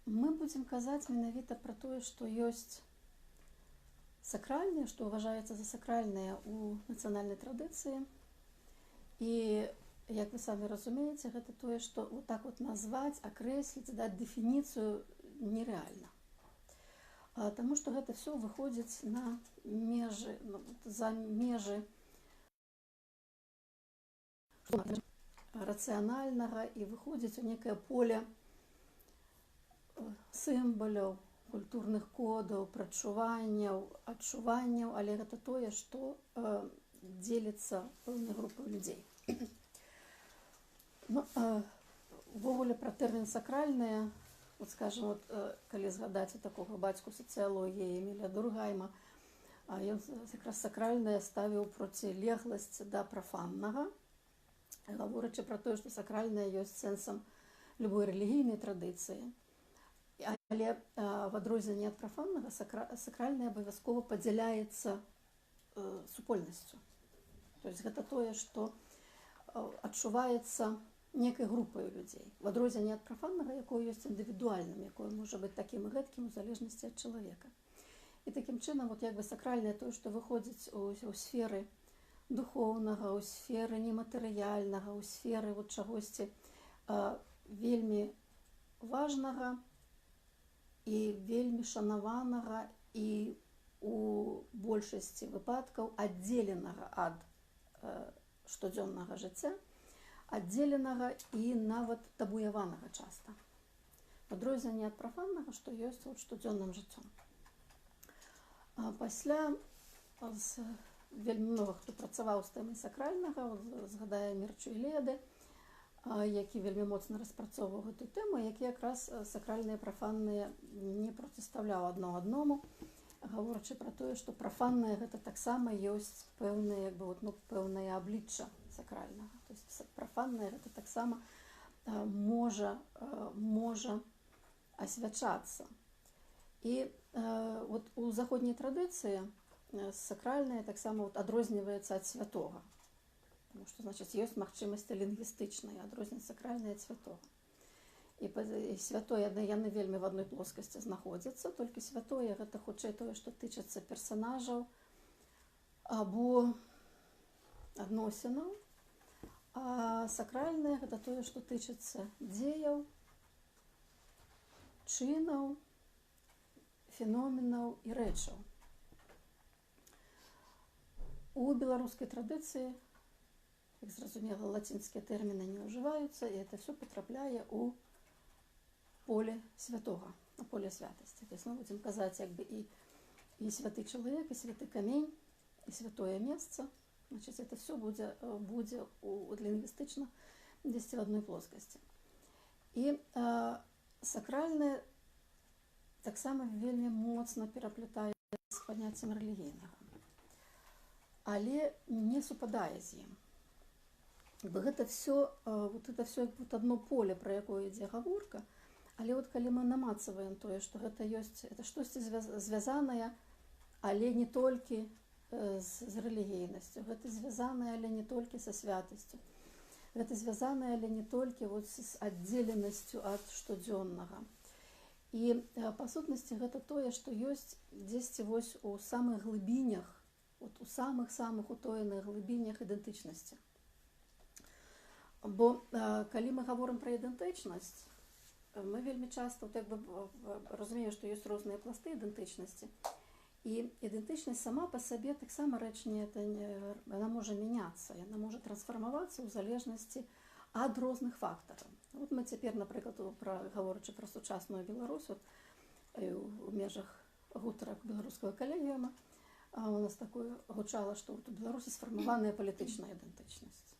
мы будзем казаць менавіта пра тое, што ёсць сакральнае, што ўважаецца за сакральнае ў нацыянальнай традыцыі. І, як вы самі разумееце, гэта тое, што вот так вот назваць, акрэсліць, даць дэфініцыю нерэальна. Таму што гэта ўсё выходзіць на межы, за межы рацыянальнага і выходзіць у некае поле сімваляў, культурных кодаў, прадчуванняў, адчуванняў, але гэта тое, што дзеліцца пэўнай групай людзей. Увогуле пра тэрмін сакральнае, вот скажем, вот, калі згадаць такога бацьку сацыялогіі Эміля Дуркгайма, ён якраз сакральнае ставіў процілегласць да прафаннага, гаворачы пра тое, што сакральнае ёсць сэнсам любой рэлігійнай традыцыі. Але в адрозненні ад прафаннага сакральнае абавязкова падзяляецца супольнасцю. То есть гэта тое, што адчуваецца некай групай людзей. В адрозненні ад прафаннага, якое ёсць індывідуальным, якое можа быць такім і гэткім у залежнасці ад чалавека. І такім чынам, вот як бы сакральнае тое, што выходзіць у сферы духоўнага, у сферы нематэрыяльнага, у сферы вот чагосьці вельмі важнага і вельмі шанаванага і у большасці выпадкаў аддзеленага ад штодзённага жыцця, аддзеленага і нават табуяванага часта. В адрозненні ад прафаннага, што ёсць у штодзённым жыццём. Пасля вельмі многа хто працаваў з тэмай сакральнага, згадае Мірчу Іледы, які вельмі моцна распрацоўваў гэту тэму, які якраз сакральныя і прафанныя не процістаўляў адно аднаму, гаворачы пра тое, што прафаннае гэта таксама ёсць пэўнае, пэўнае аблічча сакральнага. То есть прафаннае гэта таксама можа асвячацца. І вот у заходняй традыцыі сакральнае таксама адрозніваецца ад святога. Потому что, значит, ёсць магчымасці лінгвістычныя, адрозніваць сакральнае ад святога. І святое, яны вельмі в адной плоскасці знаходзяцца, толькі святое гэта хутчэй тое, што тычыцца персанажаў або адносінаў, а сакральнае гэта тое, што тычыцца дзеяў, чынаў, феноменаў і рэчаў. У беларускай традыцыі, як зразумела, лацінскія тэрміны не ўжываюцца, і это все патрапляе ў поле святога, на поле святасці. То есть мы будзем казаць як бы і святы чалавек, і святы камень, і святое месца. Значит, это все будзе лінгвістычна дзесьці в адной плоскасці. І сакральнае таксама вельмі моцна пераплятае з паняццем рэлігійнага, але не супадае з ім. Гэта все як одно поле, пра якое ідзе гаворка, але вот калі мы намацаваем тое, што гэта ёсць, это штосьці звязанае, але не толькі з рэлігійнасцю, гэта звязанае, але не толькі са святасцю, гэта звязанае, але не толькі вот з аддзеленасцю ад штодзённага. І па сутнасці гэта тое, што ёсць дзесьці вось у самых глыбінях, вот у самых-самых утоеных глыбінях ідэнтычнасці. Бо калі мы гаворым пра ідэнтычнасць, мы вельмі часта разумеем, што ёсць розныя пласты ідэнтычнасці. І ідэнтычнасць сама па сабе таксама рэч яна можа мяняцца, яна можа трансфармавацца ў залежнасці ад розных фактараў. Вот мы цяпер, напрыклад, гаворачы пра сучасную Беларусь, у межах гутарак беларускага калегіума, у нас такое гучала, што у Беларусі сфармаваная палітычная ідэнтычнасць.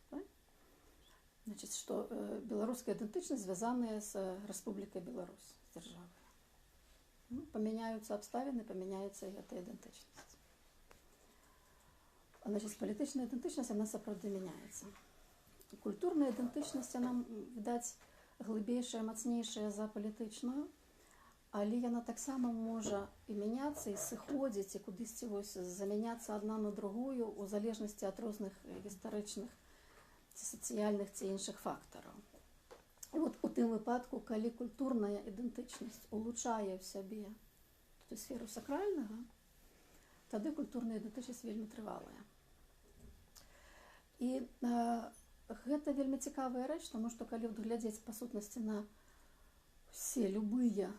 Значит, что беларуская ідэнтычнасць звязаная з Рэспублікай Беларусь, з дзяржавай. Памяняюцца абставіны, памяняецца і гэта ідэнтычнасць. Значит, палітычная ідэнтычнасць, яна сапраўды мяняецца. Культурная ідэнтычнасць, яна, відаць, глыбейшая, мацнейшая за палітычную, але яна таксама можа і мяняцца, і сыходзіць, і кудысьці замяняцца адна на другую у залежнасці ад розных гістарычных ці сацыяльных ці іншых фактараў. І от у тым выпадку, калі культурная ідэнтычнасць улучшае ў сябе сферу сакральнага, тады культурная ідэнтычнасць вельмі трывалая. І гэта вельмі цікавая рэч, таму што калі глядзець па сутнасці на ўсе любыя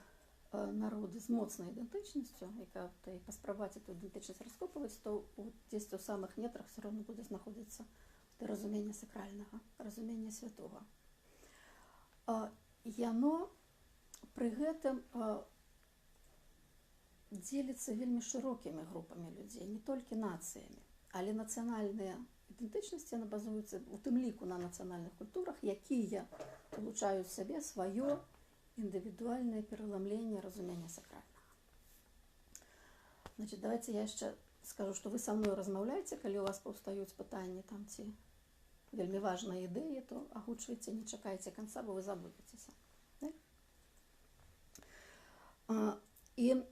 народы з моцнай ідэнтычнасцю, якая паспрабаваць эту ідэнтычнасць раскопваць, то дзесьці ў самых нетрах все роўно будзе знаходзіцца разуменне сакральнага, разуменне святога. Яно пры гэтым дзеліцца вельмі шырокімі групамі людзей, не толькі нацыямі, але нацыянальныя ідэнтычнасці яны базуюцца у тым ліку на нацыянальных культурах, якія улучшаюць сабе сваё індывідуальнае пераламленне разумення сакральнага. Значит, давайте я яшчэ скажу, што вы са мной размаўляеце, калі у вас паўстаюць пытанні там ці вельмі важныя ідэі, то агучвайце, не чакайце канца, бо вы забудзецеся. І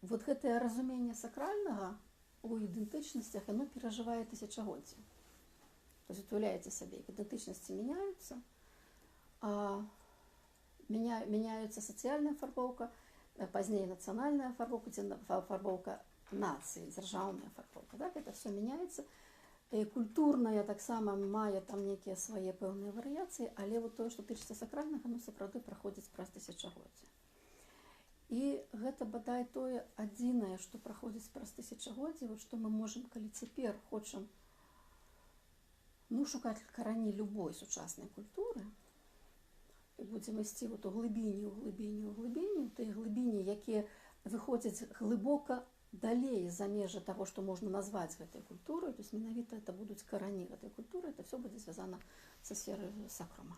вот гэтае разуменне сакральнага у ідэнтычнасцях, яно перажывае тысячагоддзі. То есть уяўляеце сабе, ідэнтычнасці мяняюцца, мяняецца сацыяльная афарбоўка, пазней нацыянальная афарбоўка, ці афарбоўка нацыі, дзяржаўная афарбоўка. Так? Это все мяняецца. І культурная таксама мае там нейкія свае пэўныя варыяцыі, але вот тое, што тычыцца сакральнага, ну, сапраўды праходзіць праз тысячагоддзі. І гэта бадай тое адзінае, што праходзіць праз тысячагоддзі, вот што мы можам, калі цяпер хочам шукаць карані любой сучаснай культуры, і будзем ісці вот у глыбіню, у тыя глыбіні, якія выходзяць глыбока далей за межы таго, што можна назваць гэтай культурай, то есть менавіта это будуць карані гэтай культуры, это все будзе звязана са сферай сакрума.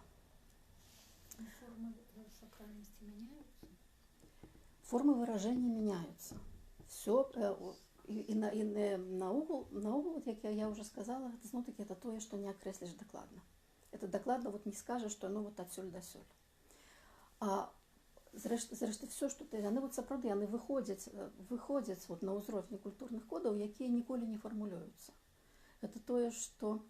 Формы сакральнасці мяняюцца? Формы выраження меняются. Все, и наогул, вот, як я уже сказала, это зноў-таки это тое, что не акрэсліш дакладна. Это дакладна вот не скажешь, что ну вот адсюль дасюль. А зрэшты все, что яны вот сапраўды яны выходзяць вот на ўзроўні культурных кодаў, якія ніколі не фармулююцца. Это тое, что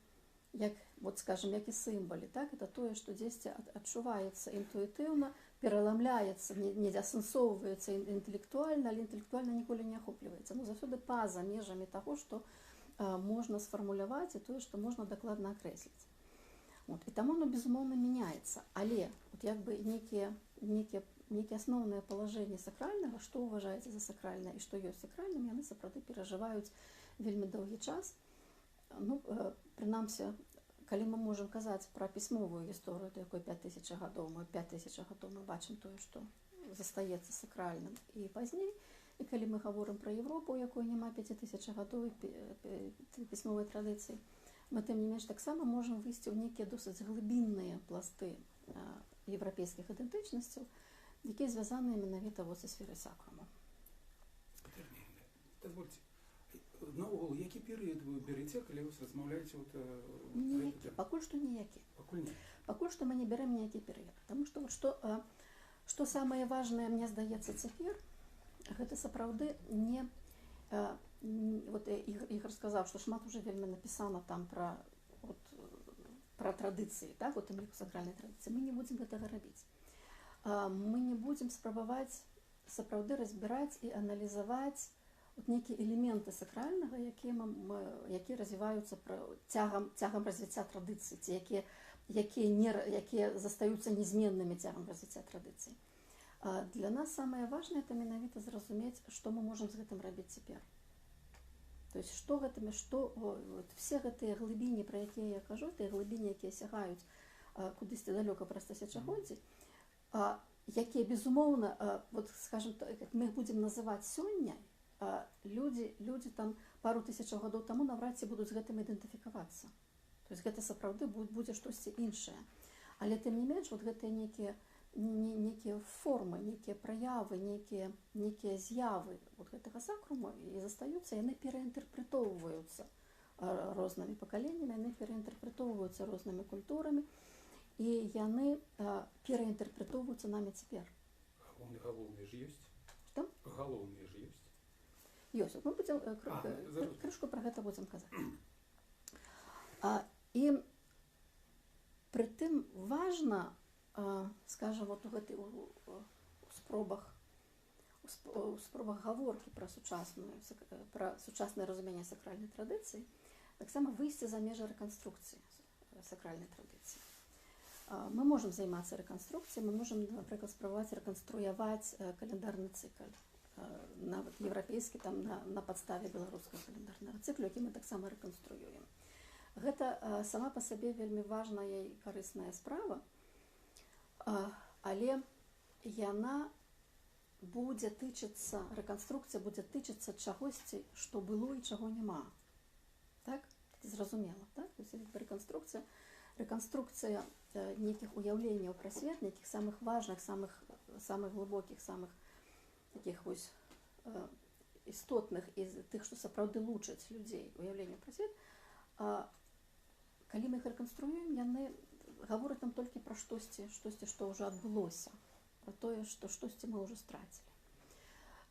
як вот скажем, як і сімвалы, так, это тое, што дзесьці адчуваецца інтуітыўна, пераламляецца, не асэнсоўваецца інтэлектуальна, але інтэлектуальна ніколі не ахопліваецца. Ну, заўсёды па-за межамі таго, што можна сфармуляваць, і тое, што можна дакладна акрэсліць. Вот. І таму оно, безумоўна, мяняецца. Але вот, як бы нейкія асноўныя палажэнні сакральнага, што ўважаецца за сакральнае і што ёсць сакральным, яны сапраўды перажываюць вельмі доўгі час. Ну, прынамсі, калі мы можам казаць пра пісьмовую гісторыю, то якой 5000 гадоў, мы 5000 гадоў мы бачым тое, што застаецца сакральным і пазней. І калі мы гаворым пра Европу, у якой няма 5000 гадоў пісьмовай традыцыі, мы тым не менш таксама можам выйсці ў нейкія досыць глыбінныя пласты еўрапейскіх ідэнтычнасцяў, якія звязаныя менавіта са сферай сакруму. Дазвольце. Наогул, які перыяд вы береце, калі вы размаўляеце? Ніякі, пакуль што ніякі. Пакуль што мы не бярем ніякі перыяд. Таму што што самае важнае, мне здаецца, цяпер, гэта сапраўды не... Вот Ігор сказаў, што шмат уже вельмі напісана там пра традыцыі, так, у тым ліку сакральнай традыцыі. Мы не будзем гэтага рабіць. Мы не будзем спрабаваць сапраўды разбіраць і аналізаваць вот нейкія элементы сакральнага, якія развіваюцца цягам развіцця традыцыі, ці якія застаюцца незменнымі цягам развіцця традыцыі. Для нас самае важнае это менавіта зразумець, што мы можам з гэтым рабіць цяпер. То есть все гэтыя глыбіні, пра якія я кажу, тыя глыбіні, якія сягаюць кудысьці далёка праз тысячагоддзі, якія, безумоўна, вот, скажем, як мы іх будзем называць сёння, людзі там пару тысячаў гадоў таму наўрад ці будуць з гэтым ідэнтыфікавацца. То есть гэта сапраўды будзе штосьці іншае. Але тым не менш, вот гэтыя нейкія формы, нейкія праявы, нейкія з'явы вот гэтага сакрума і застаюцца, яны пераінтэрпрэтоўваюцца рознымі пакаленнямі, яны пераінтэрпрэтоўваюцца рознымі культурамі, і яны пераінтэрпрэтоўваюцца намі цяпер. Галоўныя ж ёсць? Што? Галоўныя ж ёсць? Ёсць. Мы будзем крышку пра гэта будзем казаць. І Прытым важна, скажам, вот у гэтай у спробах гаворкі пра сучаснае разуменне сакральнай традыцыі таксама выйсці за межы рэканструкцыі сакральнай традыцыі. Мы можам займацца рэканструкцыяй, мы можам, напрыклад, спрабаваць рэканструяваць каляндарны цыкл, нават еўрапейскі, там на падставе беларускага каляндарнага цыклу, які мы таксама рэканструюем. Гэта сама па сабе вельмі важная і карысная справа, але яна будзе тычыцца, рэканструкцыя будзе тычыцца чагосьці, што было і чаго няма. Так? Зразумела, так? Рэканструкцыя нейкіх уяўленняў пра свет, нейкіх самых важных, самых глыбокіх, самых такіх вось істотных і тых, што сапраўды лучаць людзей уяўленняў пра свет, калі мы іх рэканструюем, яны гавораць нам толькі пра штосьці, што ўжо адбылося, пра тое, што штосьці мы ўжо страцілі.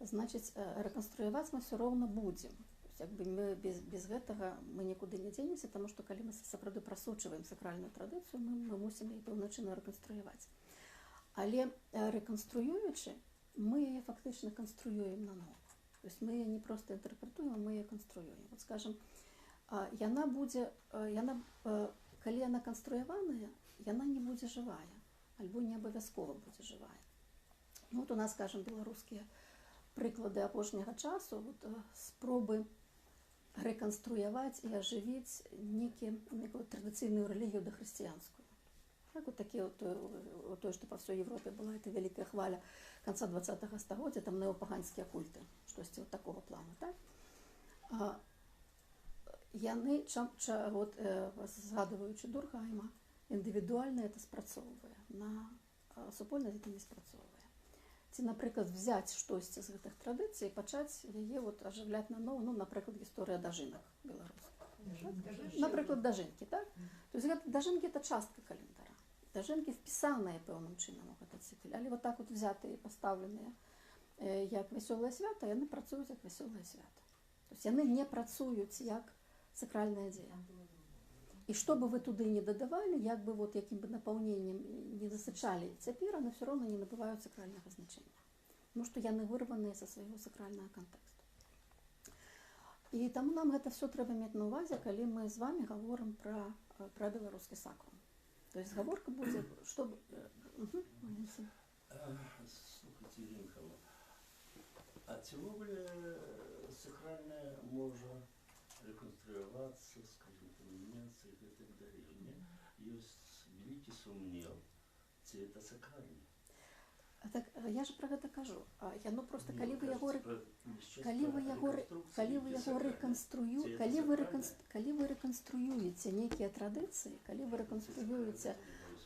Значыць, рэканструяваць мы ўсё роўна будзем. Мы без гэтага мы нікуды не дзенемся, таму што калі мы сапраўды прасочваем сакральную традыцыю, мы мусім яе пэўным чынам рэканструяваць. Але рэканструюючы, мы яе фактычна канструюем наново. То есть мы яе не проста інтэрпрэтуем, мы яе канструюем. Вот скажем, яна будзе, калі яна канструяваная, яна не будзе жывая, альбо не абавязкова будзе жывая. Вот у нас, скажем, беларускія прыклады апошняга часу, спробы рэканструяваць і ажывіць некую традыцыйную рэлігію дахрысціянскую. Так, вот такие тое, што па ўсёй Европе была эта вялікая хваля канца 20-го стагоддзя, там неапаганскія культы, штосьці вот такого плану. Так? Яны, згадваючы Дуркгайма, індывідуальна это спрацоўвае, на супольна гэта не спрацоўвае. Ці, напрыклад, взяць штосьці з гэтых традыцый і пачаць яе ажыўляць наново, напрыклад, гісторыя дажынак беларускіх. Напрыклад, дажынкі, так? То есть дажынкі это частка календара. Дажынкі впісаныя пэўным чынам у гэты цыкл, але вот так вот взятыя і пастаўленыя як вясёлае свята, яны працуюць як вясёлае свята. То есть яны не працуюць як сакральная дзея. І што бы вы туды не дадавалі, як бы вот якім бы напаўненнем не засычалі цяпер, яны ўсё роўна не набываюць сакральнага значэння. Тому што яны вырваныя са свайго сакральнага кантэксту. І таму нам гэта все трэба мець на ўвазе, калі мы з вами гаворым пра беларускі сакрум. То есть гаворка будзе, што... Слухайте, Ирина Михайловна, а ці ўвогуле сакральная можа рэканструявацца, скажем, памяняцца і гэтак далей? Ёсць вялікі сумнеў, ці это сакральна? Так, я ж пра гэта кажу. Яно проста, калі вы рэканструюеце нейкія традыцыі, калі вы рэканструюеце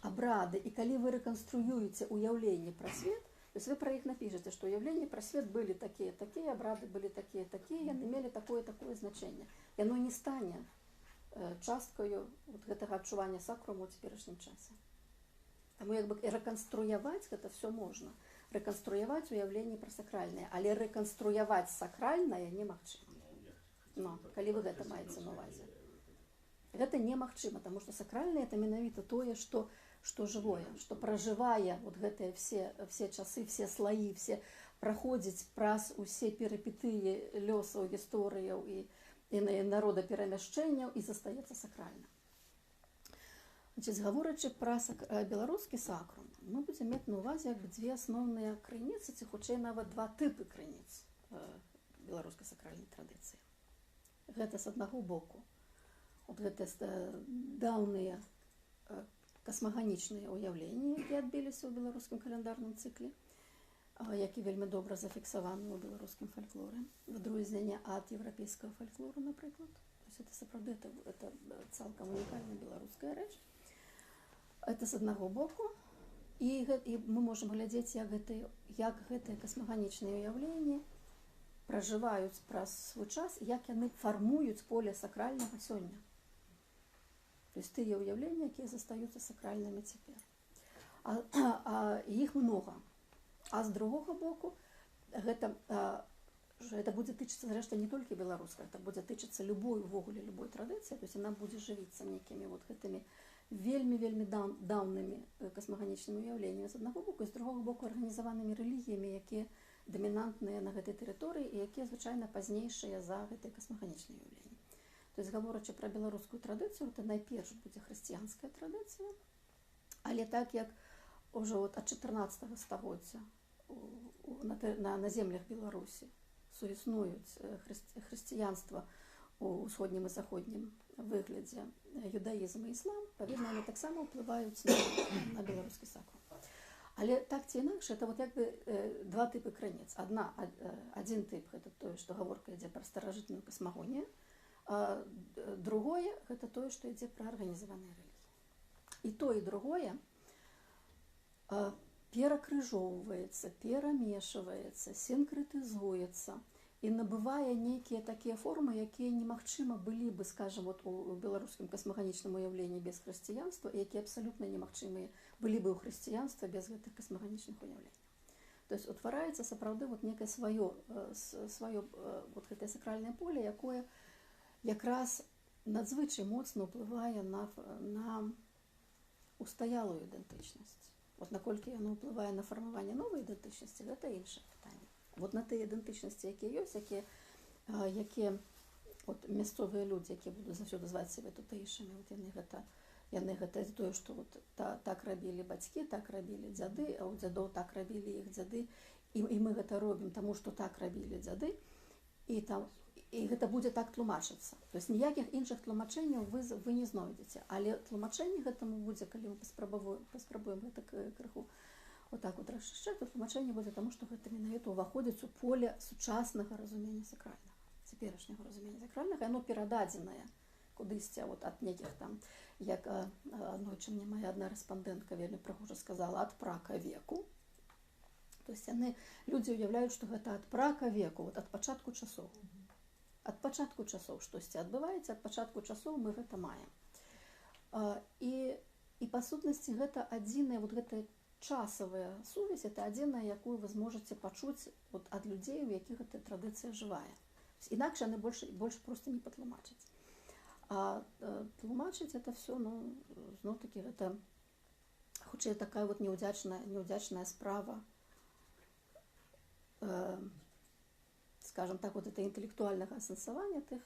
абрады і калі вы рэканструюеце ўяўленне пра свет, то есть вы пра іх напішаце, што ўяўленні пра свет былі такія, абрады былі такія, яны мелі такое значэнне. Яно не стане часткаю гэтага адчування сакруму ў цяперашнім часе. Таму як бы рэканструяваць гэта все можна. Рэканструяваць уяўленне пра сакральнае, але рэканструяваць сакральнае немагчыма. Калі вы гэта маеце на ўвазе. Гэта немагчыма, таму што сакральнае это менавіта тое, што жывое, што пражывае вот гэтыя все часы, все слаі, все праходзіць праз усе перыпетыі лёсаў, гісторыяў і народаперамяшчэнняў і застаецца сакральна. Гаворачы пра беларускі сакрум, мы будзем мець на ўвазе дзве асноўныя крыніцы, ці хутчэй нават два тыпы крыніц беларускай сакральнай традыцыі. Гэта з аднаго боку. Гэта даўныя касмаганічныя ўяўленні, якія адбіліся ў беларускім каляндарным цыкле, які вельмі добра зафіксаваны ў беларускім фальклоры, в адрозненне ад еўрапейскага фальклору, напрыклад. Это сапраўды это цалкам унікальная беларуская рэч. Это з аднаго боку, і мы можам глядзець, як гэтыя касмаганічныя ўяўленні пражываюць праз свой час, як яны фармуюць поле сакральнага сёння. То есть тыя ўяўленні, якія застаюцца сакральнымі цяпер. Іх многа. А з другога боку, гэта будзе тычыцца, зрэшты, не толькі беларускай, это будзе тычыцца увогуле любой традыцыі, то есть яна будзе жывіцца нейкімі вот гэтымі вельмі даўнымі касмаганічнымі ўяўленнямі з аднаго боку, і з другога боку арганізаванымі рэлігіямі, якія дамінантныя на гэтай тэрыторыі і якія звычайна пазнейшыя за гэтыя касмаганічныя ўяўленні. То есть, гаворачы пра беларускую традыцыю, то найперш будзе хрысціянская традыцыя, але так як ўжо ад 14 стагоддзя на землях Беларусі суіснуюць хрысціянства у ўсходнім і заходнім выглядзе юдаізм і іслам, павінна, яны таксама ўплываюць на беларускі сакрал. Але так ці інакш, это вот як бы два тыпы крыніц. Адзін тып гэта тое, што гаворка ідзе пра старажытную касмагонію, а другое гэта тое, што ідзе пра арганізаваныя рэлігіі. І то, і другое перакрыжоўваецца, перамешваецца, сінкрэтызуецца і набывае нейкія такія формы, якія немагчыма былі бы, скажем, вот у беларускім касмаганічным уяўленні без хрысціянства, і якія абсалютна немагчымыя былі бы ў хрысціянства без гэтых касмаганічных уяўленняў. То есть утвараецца сапраўды вот некае сваё вот гэтае сакральнае поле, якое якраз надзвычай моцна ўплывае на устаялую ідэнтычнасць. Вот наколькі яно ўплывае на фармаванне новай ідэнтычнасці, гэта іншае пытанне. Вот на тыя ідэнтычнасці, якія ёсць, якія вот мясцовыя людзі, якія будуць заўсёды зваць сябе тутэйшымі, вот яны гэта тое, што вот так рабілі бацькі, так рабілі дзяды, а ў дзядоў так рабілі іх дзяды, і мы гэта робім, таму што так рабілі дзяды, і гэта будзе так тлумачыцца. То есть ніякіх іншых тлумачэнняў вы не знойдзеце, але тлумачэнне гэтаму будзе, калі мы паспрабуем гэта крыху вот так вот расшчыць, то тлумачэнне будзе таму, што гэта менавіта ўваходзіць у поле сучаснага разумення сакральнага, цяперашняга разумення сакральнага, яно перададзенае кудысьці вот ад нейкіх там, як аднойчы мне моя адна рэспандэнтка вельмі прыгожа сказала, ад прака веку. То есть людзі ўяўляюць, што гэта ад прака веку, вот ад пачатку часоў. Ад пачатку часоў штосьці адбываецца, ад пачатку часоў мы гэта маем. І па сутнасці гэта адзіная, вот гэтая часавая сувязь, это адзіная, якую вы зможаце пачуць вот ад людзей, у якіх гэта традыцыя жывая. Інакш яны больш проста не патлумачаць. А тлумачыць это все, ну, зноў-такі гэта хутчэй такая вот неудзячная справа, скажем так, вот это інтэлектуальнага асэнсавання тых,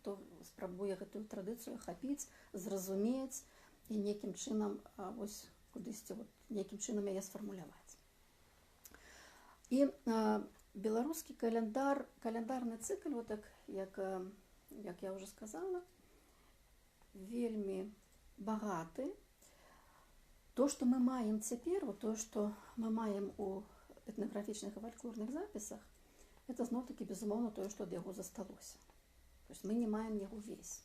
хто спрабуе гэтую традыцыю ахапіць, зразумець і нейкім чынам вось кудысьці вот нейкім чынам яе сфармуляваць. І беларускі каляндарны цыкл, вот так, як я ўжо сказала, вельмі багаты. То, што мы маем цяпер, вот тое, што мы маем у этнаграфічных і фальклорных запісах, это зноў-такі, безумоўна, тое, што ад яго засталося. То есть мы не маем яго увесь.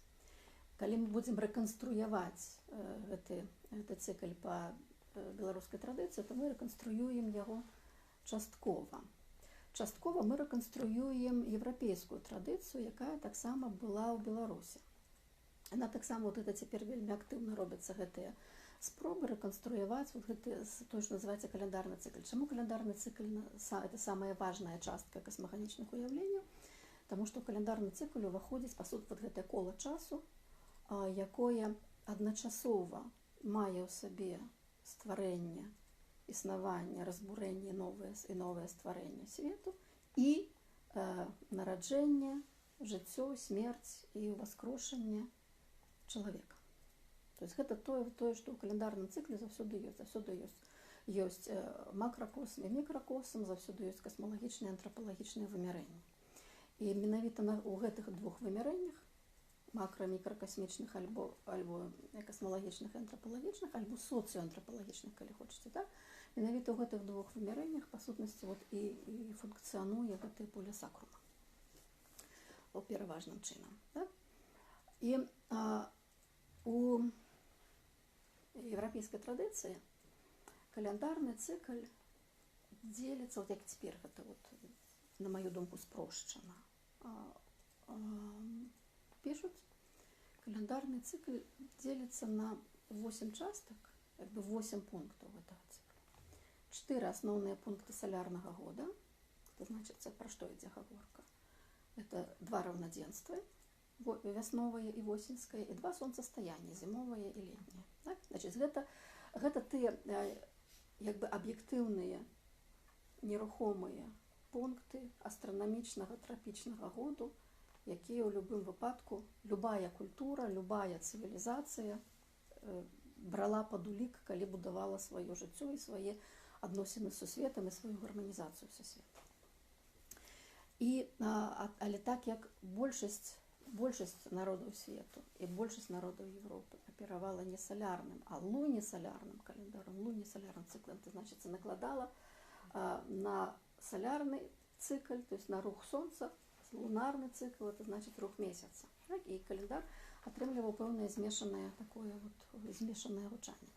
Калі мы будзем рэканструяваць гэты цыкл па беларускай традыцыі, то мы рэканструюем яго часткова. Часткова мы рэканструюем еўрапейскую традыцыю, якая таксама была ў Беларусі. Яна таксама, вот это цяпер вельмі актыўна робяцца гэтыя спробы рэканструяваць вот гэты, то, што называецца каляндарны цыкл. Чаму каляндарны цыкл – это самая важная частка касмаганічных уяўленняў? Таму што каляндарны цыкл уваходзіць, па суті, вот гэтае кола часу, якое адначасова мае ў сабе стварэнне, існаванне, разбурэнне і новае стварэнне свету і нараджэнне, жыццё, смерць і ўваскрошэнне чалавека. То есть гэта тое, што ў календарным цыкле заўсёды ёсць макракосм і мікракосм, заўсёды ёсць касмалагічныя і антрапалагічныя вымярэнні. І менавіта ў гэтых двух вымярэннях, макра-мікракасмічных альбо касмалагічных і антрапалагічных, альбо соцыоантрапалагічных, калі хочаце, так? Менавіта ў гэтых двух вымярэннях, па сутнасці, і функцыянуе гэтае поле сакрума у пераважным чынам. І у еўрапейскай традыцыі каляндарны цыкл дзеліцца, вот як цяпер гэта, на маю думку, спрошчана. Пішуць, каляндарны цыкл дзеліцца на 8 частак, як бы 8 пунктаў гэтага цыкла. 4 асноўныя пункты салярнага года, это значыцца, пра што ідзе гаворка. Это 2 раўнадзенствы, вясновае і восеньскае, і 2 сонцастаяння, зімовае і летняе. Так? Значыць, гэта тыя як бы аб'ектыўныя нерухомыя пункты астранамічнага трапічнага году, якія ў любым выпадку любая культура, любая цывілізацыя брала пад улік, калі будавала сваё жыццё і свае адносіны з сусветам і сваю гарманізацыю са светам. Але так як большасць народаў свету і большасць народаў Европы аперавала не салярным, а лунесалярным календаром, лунесалярным цыклам, то значыць накладала на салярны цикл, то есть на рух сонца, лунарны цикл, это значит рух месяца. Так? І календар атрымліваў пэўнае змешанае гучанне.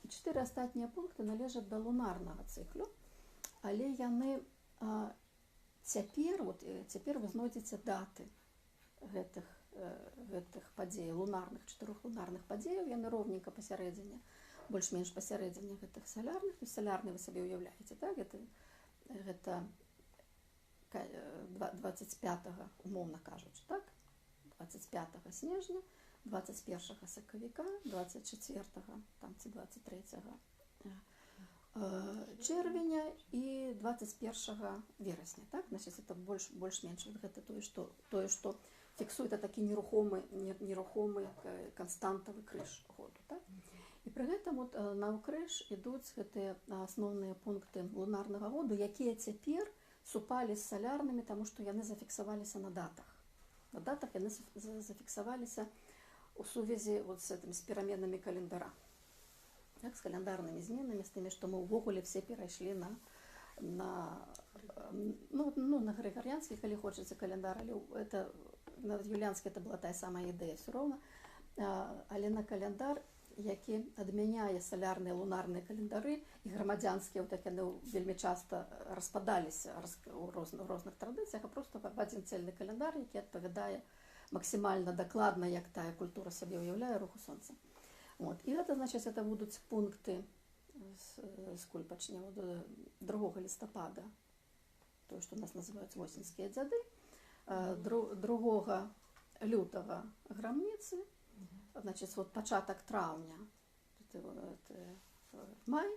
І 4 астатнія пункты належаць да лунарнага цыклу, але яны цяпер вы знойдзеце даты гэтых падзеяў, 4 лунарных падзеяў, яны роўненька пасярэдзіне, больш-менш пасярэдзіне гэтых салярных, то есть салярны вы сабе ўяўляеце, так? Гэта 25-го, умоўна кажучы, так? 25 снежня, 21 сакавіка, 24-го, там ці 23-го чэрвеня і 21 верасня, так? Значыць, это больш-менш гэта тое, што фіксуе такі нерухомы канстантавы крыж году, так? І пры гэтым наўкрыж ідуць гэтыя асноўныя пункты лунарнага году, якія цяпер супалі з салярнымі, таму што яны зафіксаваліся на датах. На датах яны зафіксаваліся ў сувязі з пераменамі календара. Так, з календарнымі зменамі, з тымі, што мы ўвогуле все перайшлі на грыгарыянскі, калі хочаце, календар, але на юліанскі это была тая самая ідэя все роўна, але на календар, які адмяняе салярныя лунарныя календары, і грамадзянскія яны вельмі часта распадаліся ў розных традыцыях, а проста в адзін цельны календар, які адпавядае максімальна дакладна, як тая культура сабе ўяўляе руху сонца. І гэта, значыць, это будуць пункты, скуль пачнем, 2 лістапада, тое, што у нас называюць восеньскія дзяды, 2 лютага грамніцы, значыць, пачатак траўня, май,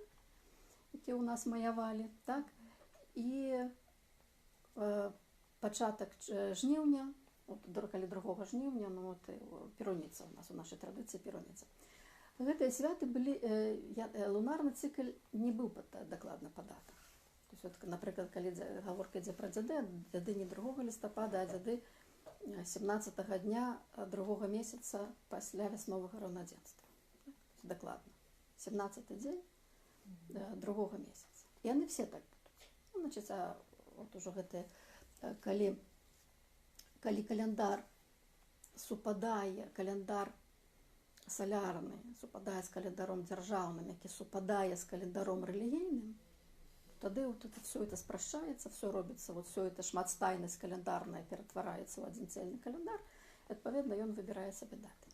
які ў нас маявалі, так, і пачатак жніўня, калі 2 жніўня, пероніца у нас, у нашай традыцыі пероніца. Гэтыя святы былі, лунарны цыкл не быў дакладна па датах. Напрыклад, калі гаворка ідзе пра дзяды, дзяды не 2 лістапада, а дзяды 17-го дня 2 месяца пасля вясновага раўнадзенства. Дакладна. 17-й дзень 2 месяца. І яны все так будуць. Значыць, ужо гэтыя, калі календар супадае, календар салярны супадае з календаром дзяржаўным, які супадае з календаром рэлігійным, тады все это спрашчаецца, все робіцца, все это шматстайнасць календарная ператвараецца ў адзін цельны календар, адпаведна, ён выбірае сабе даты.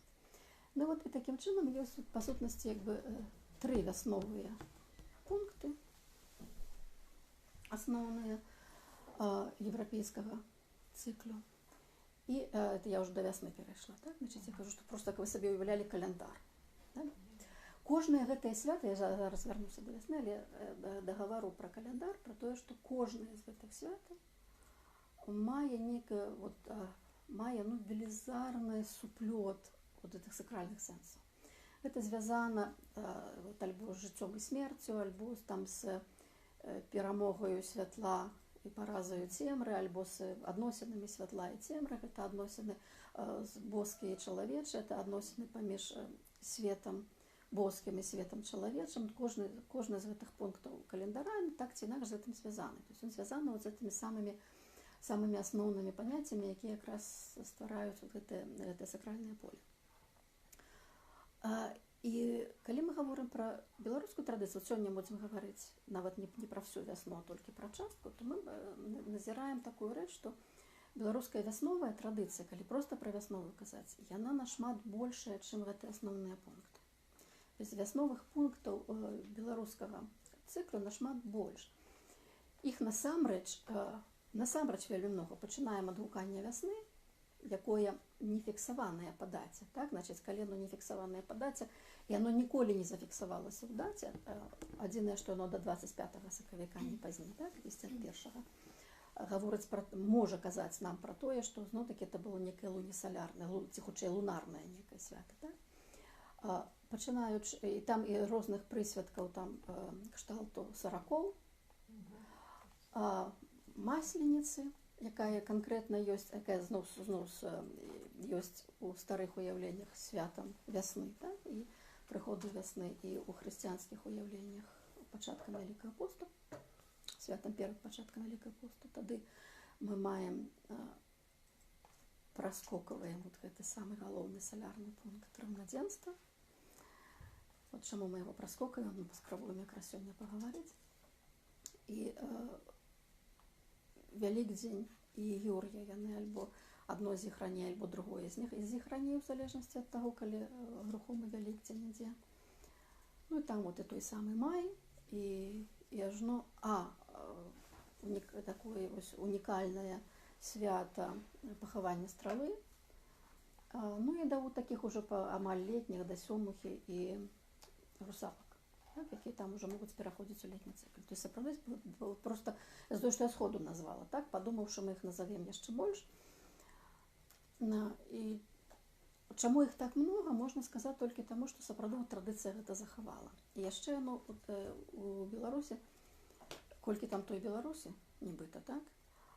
І такім чынам ёсць, па сутнасці, 3 вясновыя пункты асноўныя еўрапейскага цыклу. І я ўжо да вясны перайшла, так? Значыць, я кажу, што проста вы сабе ўяўлялі календар. Кожныя гэтыя святы, я зараз вярнуся да вясны, але дагавару пра календар, пра тое, што кожнае з гэтых святаў мае велізарны суплёт гэтых сакральных сэнсаў. Гэта звязана альбо з жыццём і смерцю, альбо з перамогаю святла і паразаю цемры, альбо з адносінамі святла і цемры. Гэта адносіны боскі і чалавечы, гэта адносіны паміж светам боскім і светам чалавечым. Кожны з гэтых пунктаў календара так ці інакш з гэтым звязаны. То есть ён звязаны з гэтымі самымі асноўнымі паняццямі, якія якраз ствараюць гэтае сакральнае поле. І калі мы гаворым пра беларускую традыцыю, сёння будзем гаварыць нават не пра всю вясну, а толькі пра частку, то мы назіраем такую рэч, што беларуская вясновая традыцыя, калі проста пра вясновую казаць, яна нашмат большая, чым гэтыя асноўныя пункты. То есть вясновых пунктаў беларускага цыклу нашмат больш. Іх насамрэч вельмі многа. Пачынаем ад гукання вясны якое не фіксаванае па даце. Так? Значыць, калі яно не фіксаванае па даце, і яно ніколі не зафіксавалася ў даце, адзінае, што яно да 25 сакавіка, не пазней, так? 51-го, гаворыць можа казаць нам пра тое, што зноў-такі это было некае лунісалярнае, ці хутчэй лунарнае некае свята. Так? Пачынаючы, і там і розных прысвяткаў, там кшталту саракоў, масленіцы, якая канкрэтна ёсць, якая зноў ёсць у старых уяўленнях святам вясны, так? І прыходу вясны, і ў хрысціянскіх уяўленнях пачаткам Вялікага посту, святам перад пачаткам Вялікага посту. Тады мы маем, праскокваем вот гэты самы галоўны салярны пункт раўнадзенства. Вот чаму мы яго праскокаем, мы паспрабуем якраз сёння пагаварыць. І Вялікдзень і Юр'я, яны альбо адно з іх раней, альбо другое з іх раней, у залежнасці ад таго, калі рухомы Вялікдзень ідзе. Ну і там вот і той самы май, і ажно, такое вось унікальнае свята пахавання стралы. Ну і да вот такіх уже амаль летніх, да сёмухі і русалак, так, якія там уже могуць пераходзіць у летні цыкл. То есть сапраўды просто з той, што я сходу назвала, так, падумаўшы, мы іх назовем яшчэ больш. І чаму іх так много, можна сказаць толькі таму, што сапраўды традыцыя гэта захавала. І яшчэ у Беларусі, колькі там той Беларусі, нібыта, так,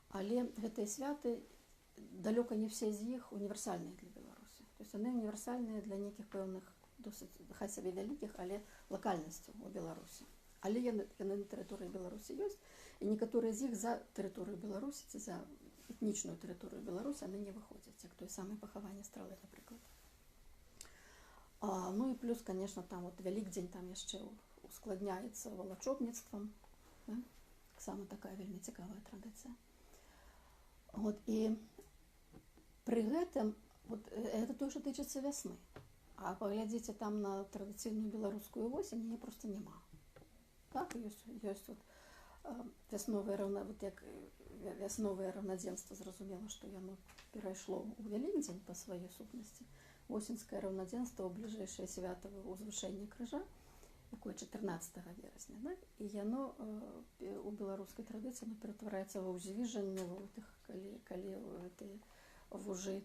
але гэтыя святы, далёка не все з іх універсальныя для Беларусі. То есть яны універсальныя для нейкіх пэўных, досыць, хай сабе вялікіх, але лакальнасцяў у Беларусі. Але яны на тэрыторыі Беларусі ёсць, і некаторыя з іх за тэрыторыю Беларусі ці за этнічную тэрыторыю Беларусі яны не выходзяць, як той самае пахаванне стралы, напрыклад. Ну і плюс, конечно, там вот Вялікдзень там яшчэ ускладняецца валачобніцтвам. Да? Таксама такая вельмі цікавая традыцыя. Вот, і пры гэтым, вот, это то, што тычыцца вясны. А паглядзіце там на традыцыйную беларускую восень, яе проста няма. Так, ёсць вот вясновае раўнадзенства, зразумела, што яно перайшло ў Вялікдзень па сваёй сутнасці. Восеньскае раўнадзенства ў бліжэйшае свята ўзвышэння крыжа, якое 14 верасня, так? І яно у беларускай традыцыі ператвараецца ва ўзвіжанне, калі гэтыя вужы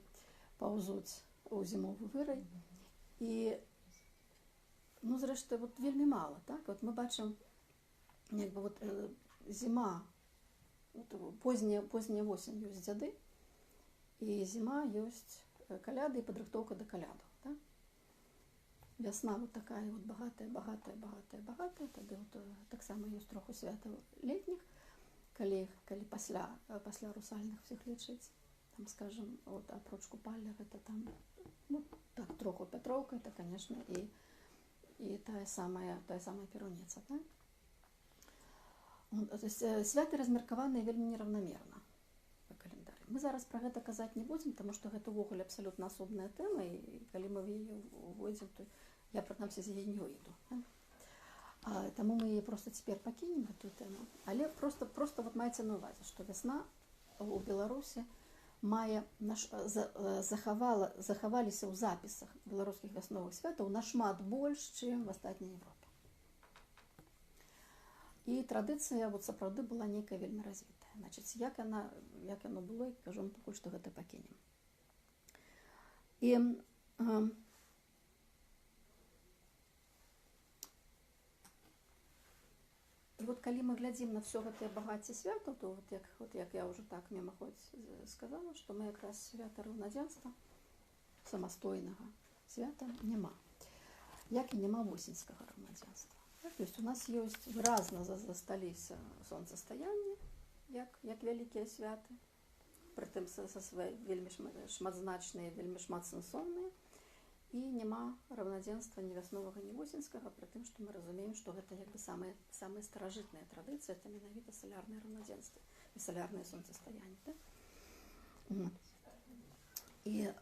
паўзуць у зімовы вырай. І, ну, зрэшты, вот вельмі мала, так? Вот мы бачым, як бы, вот зіма, позняя восень ёсць дзяды, і зіма ёсць каляды і падрыхтоўка да калядаў, так? Вясна вот такая вот багатая, тады вот таксама ёсць троху святаў летніх, калі пасля русальных всіх лічыць, там, скажем, вот апроч купальных, это там, ну, так, троху Петроўка, это, конечно, і тая самая Перуніца, так? То есть святы размеркаваныя вельмі нераўнамерна па календары. Мы зараз пра гэта казаць не будзем, таму што гэта ўвогуле абсалютна асобная тэма, і калі мы в яе увойдзем, то я, прынамсі, з яе не выйду. Таму мы яе проста цяпер пакінем, гэтую тэму. Але проста вот майце на ўвазе, што вясна у Беларусі захаваліся ў запісах беларускіх вясновых святаў нашмат больш, чым в астатняй Европе. І традыцыя вот сапраўды была нейкая вельмі развітая. Значыць, як яно было, і кажу, мы пакуль што гэта пакінем. І вот калі мы глядзім на все гэтае багацце святаў, то вот як я ўжо так мімаходзь сказала, што мы якраз свята раўнадзенства самастойнага свята няма. Як і няма восеньскага раўнадзенства. То есть у нас ёсць выразна засталіся сонцастаянні, як вялікія святы, прытым вельмі шматзначныя, вельмі шматсэнсоўныя, і няма раўнадзенства ні вясновага, ні восеньскага, прытым, што мы разумеем, што гэта як бы самая старажытная традыцыя, это менавіта салярнае раўнадзенства і салярнае сонцастаянне. Так? І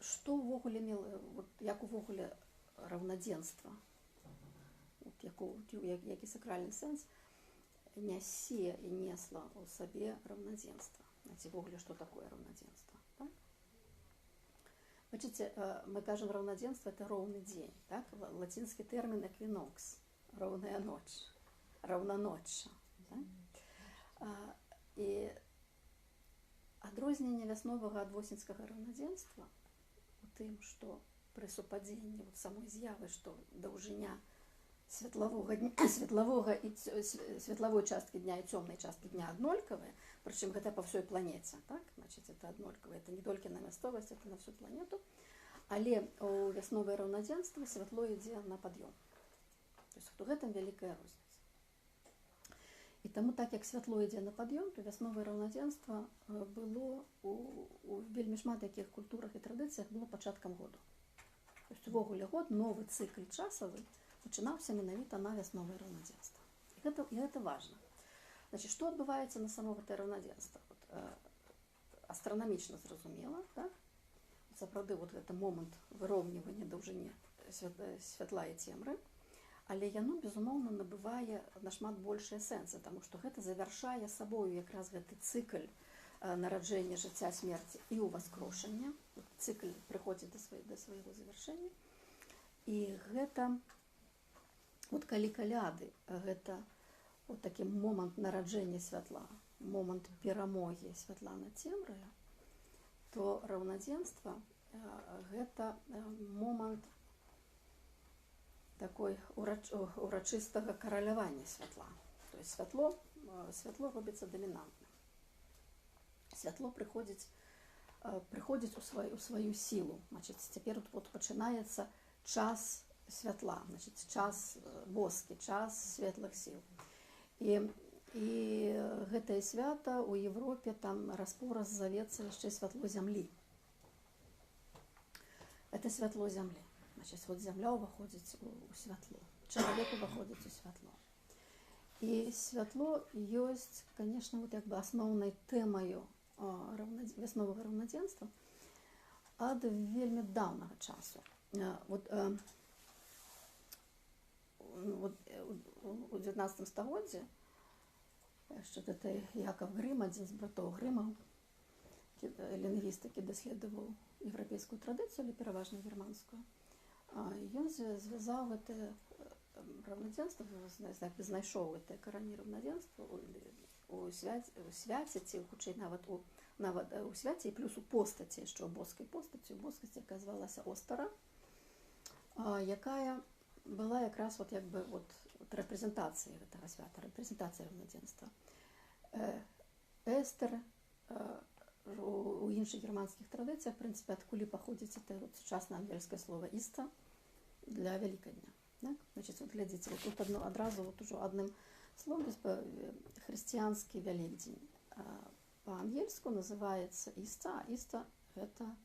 што ўвогуле мела, як увогуле раўнадзенства, які сакральны сэнс нясе і несла ў сабе раўнадзенства. ці ввогуле, што такое раўнадзенства. Так? Бачыце, мы кажам, раўнадзенства – это роўны дзень. Так? Лацінскі тэрмін эквінокс, роўная ноч, раўнаночча. Так? І адрозненне вясновага ад восеньскага раўнадзенства у тым, што пры супадзенні самой з'явы, што даўжыня светлавой часткі дня і цёмнай часткі дня аднолькавыя, прычым гэта па ўсёй планеце, так? Значыць, это аднолькава, это не толькі на мясцовасць, это на всю планету, але у вясновае раўнадзенства святло ідзе на пад'ём. То есть у гэтым вялікая розніца. І таму, так як святло ідзе на пад'ём, то вясновае раўнадзенства было у вельмі шмат якіх культурах і традыцыях было пачаткам году. То есть увогуле год, новы цыкл часавы пачынаўся менавіта на вясновае раўнадзенства. І гэта важна. Значит, што адбываецца на само гэтае раўнадзенства? Астранамічна зразумела, так? Сапраўды, гэта момант выроўнівання даўжыні святла і цемры, але яно, безумоўна, набывае нашмат большыя сэнсы, таму што гэта завяршае сабою якраз гэты цыкл нараджэння, жыцця, смерці і ўваскрошання. Цыкл прыходзіць да свайго завяршэння. І гэта, калі каляды, гэта такі момант нараджэння святла, момант перамогі святла над цемраю, то раўнадзенства гэта момант такой урачыстага каралявання святла. То есть святло робіцца дамінантным. Святло прыходзіць у сваю сілу. Значит, цяпер пачынаецца час святла, значит, час боскі, час светлых сіл. І гэтае свята ў Европе там раз-пораз завецца яшчэ святло зямлі. Это святло зямлі. Значит, зямля ўваходзіць у святло, чалавек уваходзіць у святло. І святло ёсць, конечно, асноўнай тэмаю вясновага раўнадзенства ад вельмі даўнага часу. У 19 стагоддзі яшчэ Яков Грым, адзін з братоў Грымаў, лінгвіст, які даследаваў еўрапейскую традыцыю, але пераважна германскую, ён звязаў гэтае раўнадзенства, знайшоў гэтае карані раўнадзенства у свяце, ці хутчэй нават у свяце, і плюс у постаці, яшчэ ў боскай постаці, у боскасці, якая звалася Остара, якая была якраз рэпрэзентацыяй гэтага свята, рэпрэзентацыяй раўнадзенства. Эстер у іншых германскіх традыцыях, в прынцыпе, адкуль паходзіць сучаснае ангельскае слова «іста» для Вялікадня. Значит, глядзіце, тут адразу ужо адным словом хрысціянскі Вялікдзень. Па-ангельску называецца «іста», а «іста» – гэта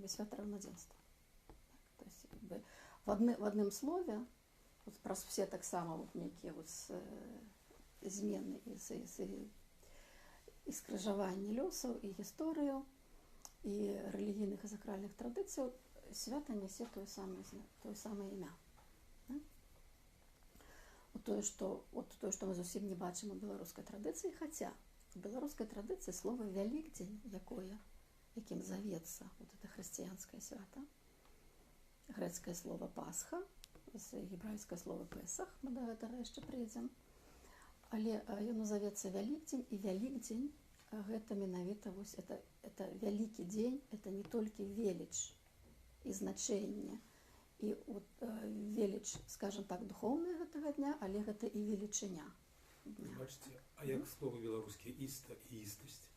свята раўнадзенства. То есть в адным слове, праз все таксама нейкія змены і скрыжаванні лёсаў, і гісторыю, і рэлігійных і сакральных традыцыяў, свята нясе тое самае імя. Тое, што мы зусім не бачым у беларускай традыцыі, хаця у беларускай традыцыі слова «Вялікдзень», якім завецца это хрысціянскае свята, грэцкае слово «Пасха», гебрайскае слово «Песах», мы да гэтага яшчэ прыйдзем, але яно завецца Вялікдзень, і Вялікдзень гэта менавіта это вялікі дзень, это не толькі веліч і значэнне, і веліч, скажем так, духоўная гэтага дня, але гэта і велічыня дня. Бачыце, а як словы беларускія «іста» і «істасць»?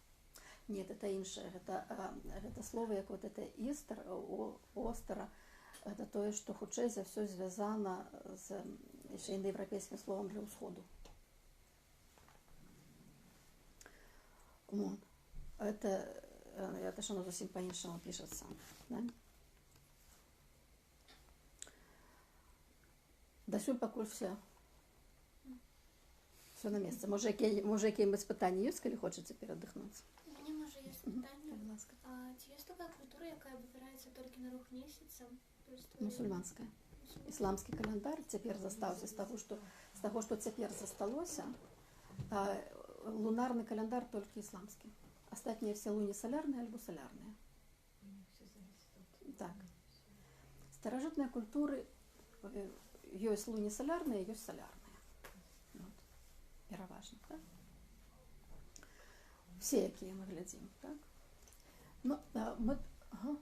Нет, это іншае. Гэта слово, як это «істар», «остара», это тое, што хутчэй за ўсё звязана з яшчэ індаеўрапейскім словам для ўсходу. Это ж оно зусім па-іншаму пішацца. Дасюль пакуль все на месцы. Можа, якія-небудзь пытанні ёсць, калі хочаце перадыхнуць? У мяне, можа, ёсць пытанне. Ці ёсць такая культура, якая выбіраецца толькі на рух месяца? Мусульманская. Ісламскі каляндар цяпер застаўся з таго, што цяпер засталося. Лунарны каляндар толькі ісламскі. астатнія все лунісалярныя альбо салярныя. Так. Старажытныя культуры ёсць лунісалярныя, ёсць салярныя. Вот. Пераважна, так? Все, якія мы глядзім, так? Ну, мы... Ага,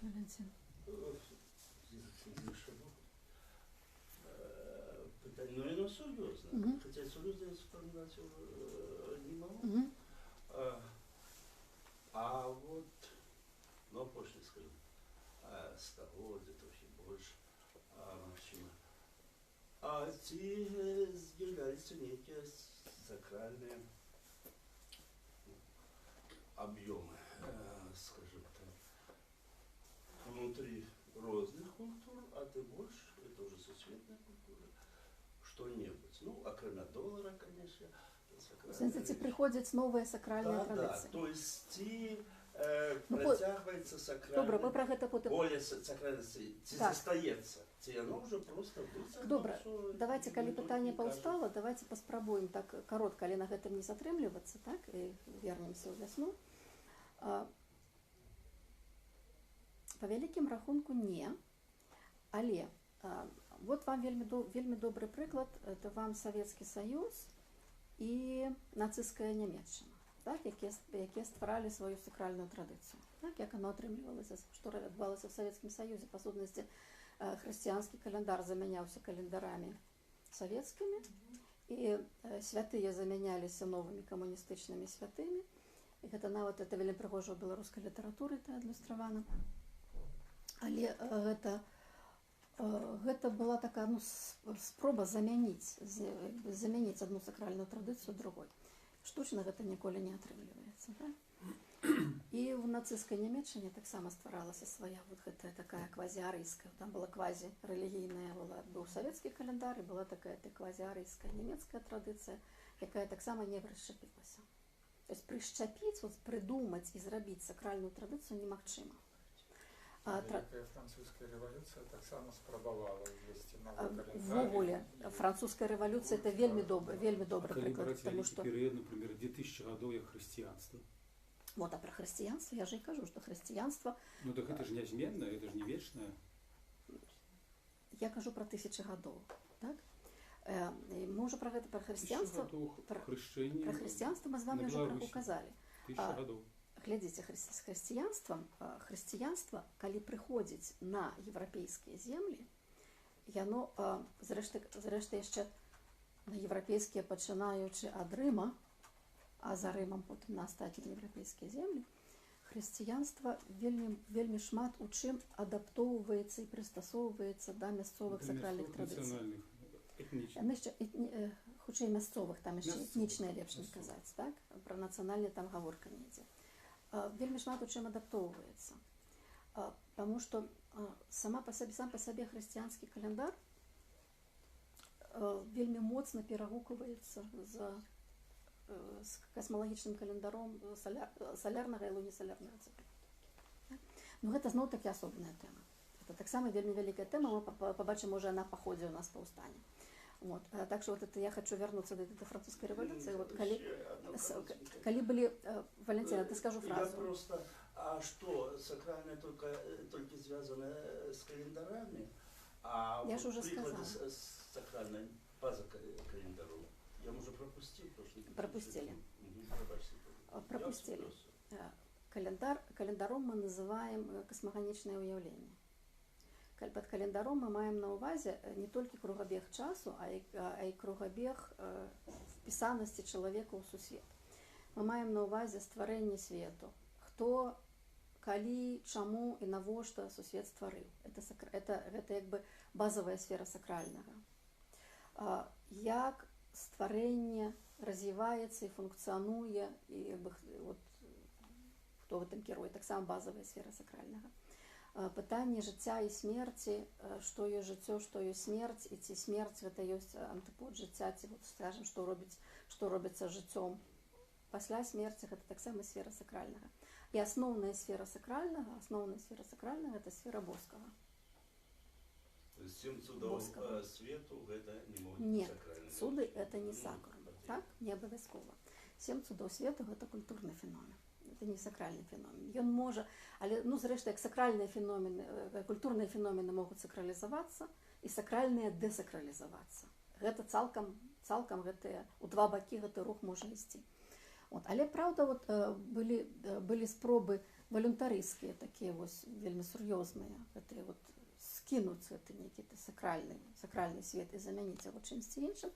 Валентин. Питання, ну, воно серйозне. Мгм. Хоча серйозно вспоминати не могу. Мгм. А вот, ну, пошли, скажем, столетия, трохи больше, максимум. А ці з'являлися некие сакральные объемы, скажем так, внутри разных культур, а ты больше, это уже сусветная культура, что-нибудь. Ну, окромя доллара, конечно, сакральная Знаете, ці вещь. приходять новыя сакральныя Да, традыцыі. то есть ці Ну, працягваецца Добра, мы сакральная, пра гэта потым... поле сакральнасці, ці Так. застаецца, ці яно ўжо просто высохло, Добра, всё, давайте, і калі ніхто пытанне не кажа. паўстала, давайте паспрабуем так каротка, але на гэтым не затрымлівацца, так, і вернемся ў вясну. Па вялікім рахунку не, але вот вам вельмі добры прыклад, это вам Савецкі Саюз і нацысцкая Нямецчына, так, якія стваралі сваю сакральную традыцыю. Так, як оно атрымлівалася, што адбывалася ў Савецкім Саюзе, па сутнасці, хрысціянскі календар замяняўся календарамі савецкімі, і святыя замяняліся новымі камуністычнымі святымі. І гэта нават это вельмі прыгожа ў беларускай літаратуры это адлюстравана. Але гэта была такая, ну, спроба замяніць адну сакральную традыцыю другой. Штучна гэта ніколі не атрымліваецца, так? І в нацысцкай Нямецчыне таксама стваралася свая вот гэтая такая квазіарыйская, там была квазірэлігійная, быў савецкі календар, і была такая квазіарыйская нямецкая традыцыя, якая таксама не прышчапілася. То есть прышчапіць, вот, прыдумаць і зрабіць сакральную традыцыю немагчыма. Великая французская революция таксама спрабавала ввести новый календарь. Ввогуле, французская рэвалюцыя это вельмі добры Калі прыклад, браць тому вялікі што перыяд, например, 2000 гадоў як хрысціянства, вот, а про хрысціянства я же і кажу, што хрысціянства, ну так это ж нязменнае, это ж не вечнае. я кажу про 1000 гадоў, так? Мы ўжо про гэта про хрысціянства, про хрысціянства мы з вами ўжо указалі. 1000 гадоў. Глядзіце, з хрысціянствам, хрысціянства, калі прыходзіць на еўрапейскія землі, яно, зрэшты яшчэ на еўрапейскія, пачынаючы ад Рыма, а за Рымам потым на астатнія еўрапейскія землі, хрысціянства вельмі шмат у чым адаптоўваецца і прыстасоўваецца да мясцовых сакральных традыцый. Хутчэй мясцовых, там яшчэ этнічныя лепш не казаць, так? Пра нацыянальны там гаворка не ідзе. Вельмі шмат у чым адаптоўваецца. Таму што сам па сабе хрысціянскі календар вельмі моцна перагукваецца з касмалагічным календаром салярнага і лунісалярнага цыкла. Ну гэта зноў такі асобная тэма. Гэта таксама вельмі вялікая тэма, мы пабачым, можа, яна па ходзе ў нас паўстане. Вот. Так что вот это я хочу вернуться до французской революции. Вот, коли были, Валентина, ты скажу фразу. Я просто, а что, сакральное только связано с календарами? А я вот же уже сказала. Сакральное база календару. Я уже пропустил. Пропустили. Пропустили. Календаром мы называем космагонічнае ўяўленне. Под календаром мы маем на ўвазе не толькі кругабег часу, а і кругабег впісанасці чалавека ў сусвет. Мы маем на ўвазе стварэнне свету. Хто, калі, чаму і навошта сусвет стварыў. Гэта як бы базавая сфера сакральнага. Як стварэнне развіваецца і функцыянуе, і вот, хто в этом кіруе, таксама базавая сфера сакральнага. Пытанне жыцця і смерці, што ёсць жыццё, што ёсць смерць, і ці смерць гэта ёсць антыпод жыцця, ці вот, скажем, што робіцца жыццём пасля смерці, гэта таксама сфера сакральнага. І асноўная сфера сакральнага это сфера боскага. То есть 7 цудоў свету гэта не могуць быць сакральнымі? Нет, цуды это не сакрум, так? Не абавязкова. 7 цудоў свету гэта культурны феномен. гэта не сакральны феномен. Ён можа, але ну зрэшты, як сакральныя феномены, культурныя феномены могуць сакралізавацца і сакральныя дэсакралізавацца. Гэта цалкам гэтыя у два бакі гэты рух можа ісці. От, але правда, от, былі спробы валюнтарыйскія такія вось вельмі сур'ёзныя, гэтыя вот скінуць гэты нейкі сакральны свет і замяніць яго чымсьці іншым,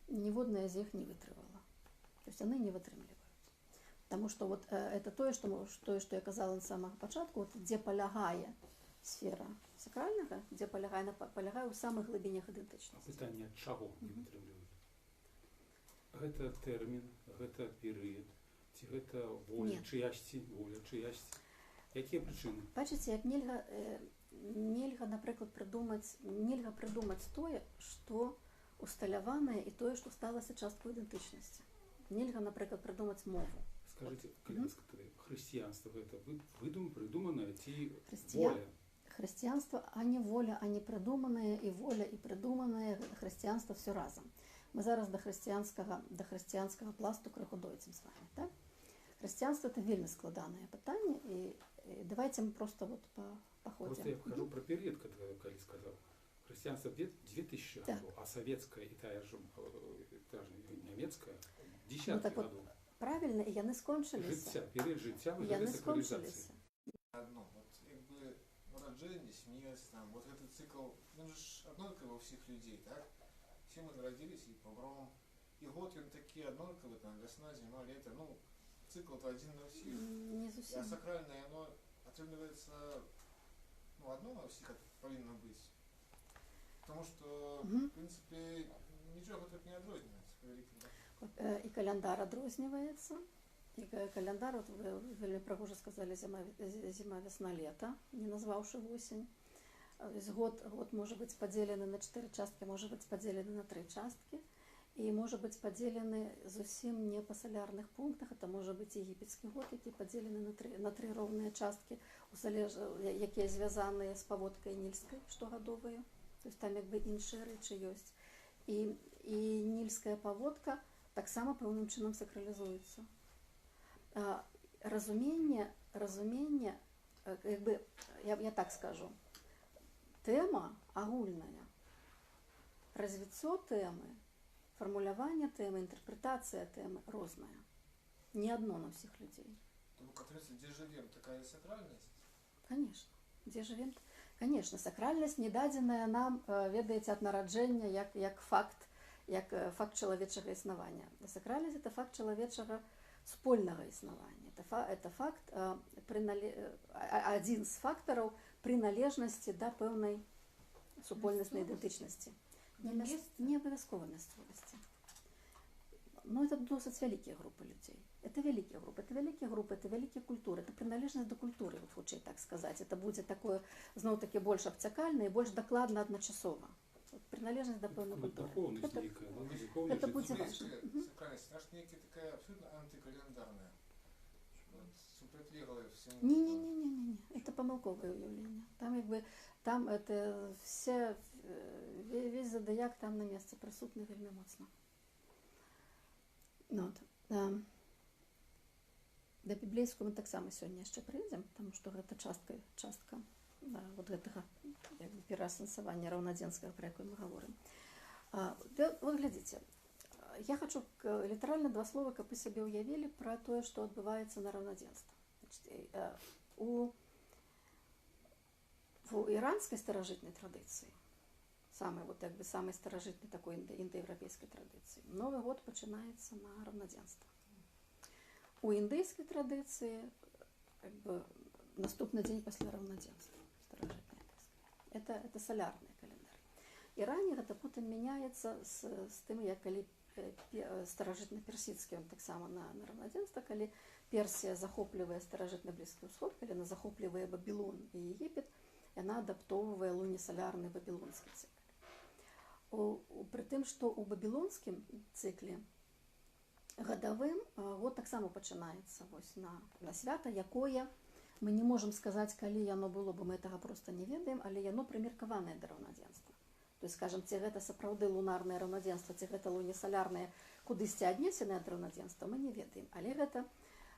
ніводная з іх не вытрывала. То есть яны не вытрымліваюць. Таму што вот это тое, што я казала на самага пачатку, вот, дзе палягае сфера сакральнага, дзе палягае ў самых глыбінях ідэнтычнасці. Пытанне, ад чаго не вытрымліваюць? Гэта тэрмін, гэта перыяд, ці гэта воля чыясьці? Якія прычыны? Бачыце, як нельга, напрыклад, прыдумаць тое, што усталяванае і тое, што сталася часткай ідэнтычнасці. Нельга, напрыклад, прыдумаць мову. Скажыце, калі хрысціянства гэта прыдуманае ці воля? Хрысціянства, а не воля, а не прыдуманае, і воля, і прыдуманае, хрысціянства все разам. Мы зараз да хрысціянскага пласту крыху дойдзем з вами, так? Хрысціянства это вельмі складанае пытанне, і давайте мы просто вот паходзім. Просто я кажу пра перыяд, калі сказаў. Хрысціянства 2000 гадоў, а савецкая і тая ж нямецкая десяткі гадоў. Правильно, і яны скончыліся. Перыяд жыцця яны скончыліся. Одно, вот как бы рождение, смерть, там, вот этот цикл, он же одноликовый у всех людей, так? Все мы народились и погром, и год он такие одноликовые, там, весна, зима, лето, ну, цикл-то один на всех. Не совсем. А сакральное, оно отрывается, ну, одно на всех повинно быть. Потому что, в принципе, ничего тут не отрознивается, по великому. І каляндар адрозніваецца. І каляндар, от вы вельмі прыгожа сказалі, зіма, весна, лета, не назваўшы восень. Год можа быць падзелены на 4 часткі, можа быць падзелены на 3 часткі, і можа быць падзелены зусім не па салярных пунктах. Это можа быць егіпецкі год, які падзелены на 3 роўныя часткі, якія звязаныя з паводкай нільскай штогадовыя. То есть там як бы іншыя рэчы ёсць. І нільская паводка таксама пэўным чынам сакралізуецца. Разуменне, як бы, я так скажу, тэма агульная, развіццё тэмы, фармуляванне тэмы, інтэрпрэтацыя тэмы розная. Не адно на ўсіх людзей. То, как говорится, где живем, такая сакральность? Конечно. Где живем? Конечно, сакральнасць не дадзеная нам, ведаеце, ад нараджэння, як факт чалавечага існавання. Сакральнасць это факт чалавечага спольнага існавання. Это факт, адзін з фактараў прыналежнасці да пэўнай супольнаснай ідэнтычнасці. Не абавязкова мясцовасці. Но это досыць вялікія групы людзей. Это вялікія групы, это вялікія культуры, это прыналежнасць да культуры, вот хутчэй так сказаць. Это будзе такое, зноў-таки, больш абцякальна і больш дакладна адначасова. Прыналежнасць да пэўнай культуры. Это будзе важна. Сакральность, она же некая такая абсолютно антикалендарная. Супротивная всему. Не. Это памылковае ўяўленне. Там як бы, там это весь задаяк там на месцы прысутны вельмі моцна. Да біблейскую мы таксама сёння яшчэ прыйдзем, таму што гэта частка вот гэтага пераасэнсавання раўнадзенскага, пра якое мы гаворым. Вот глядзіце, я хочу літаральна 2 слова, каб вы сабе ўявілі пра тое, што адбываецца на раўнадзенства. У іранскай старажытнай традыцыі, самай старажытнай такой індаеўрапейскай традыцыі, Новы год пачынаецца на раўнадзенства. У індыйскай традыцыі наступны дзень пасля раўнадзенства, старажытная. Это салярны календар. І раней гэта потым мяняецца з тым, як калі старажытна-персідскі, он таксама на раўнадзенства, калі Персія захоплівае старажытны Блізкі ўсход, калі яна захоплівае Бабілон і Егіпет, яна адаптоўвае лунесалярны бабілонскі цыкл. Пры тым, што ў бабілонскім цыкле гадавым год таксама пачынаецца на свята, якое мы не можам сказаць, калі яно было, бо мы гэтага проста не ведаем, але яно прымеркаванае да раўнадзенства. То есть, скажем, ці гэта сапраўды лунарнае раўнадзенства, ці гэта лунесалярнае кудысьці аднесенае ад раўнадзенства, мы не ведаем. Але гэта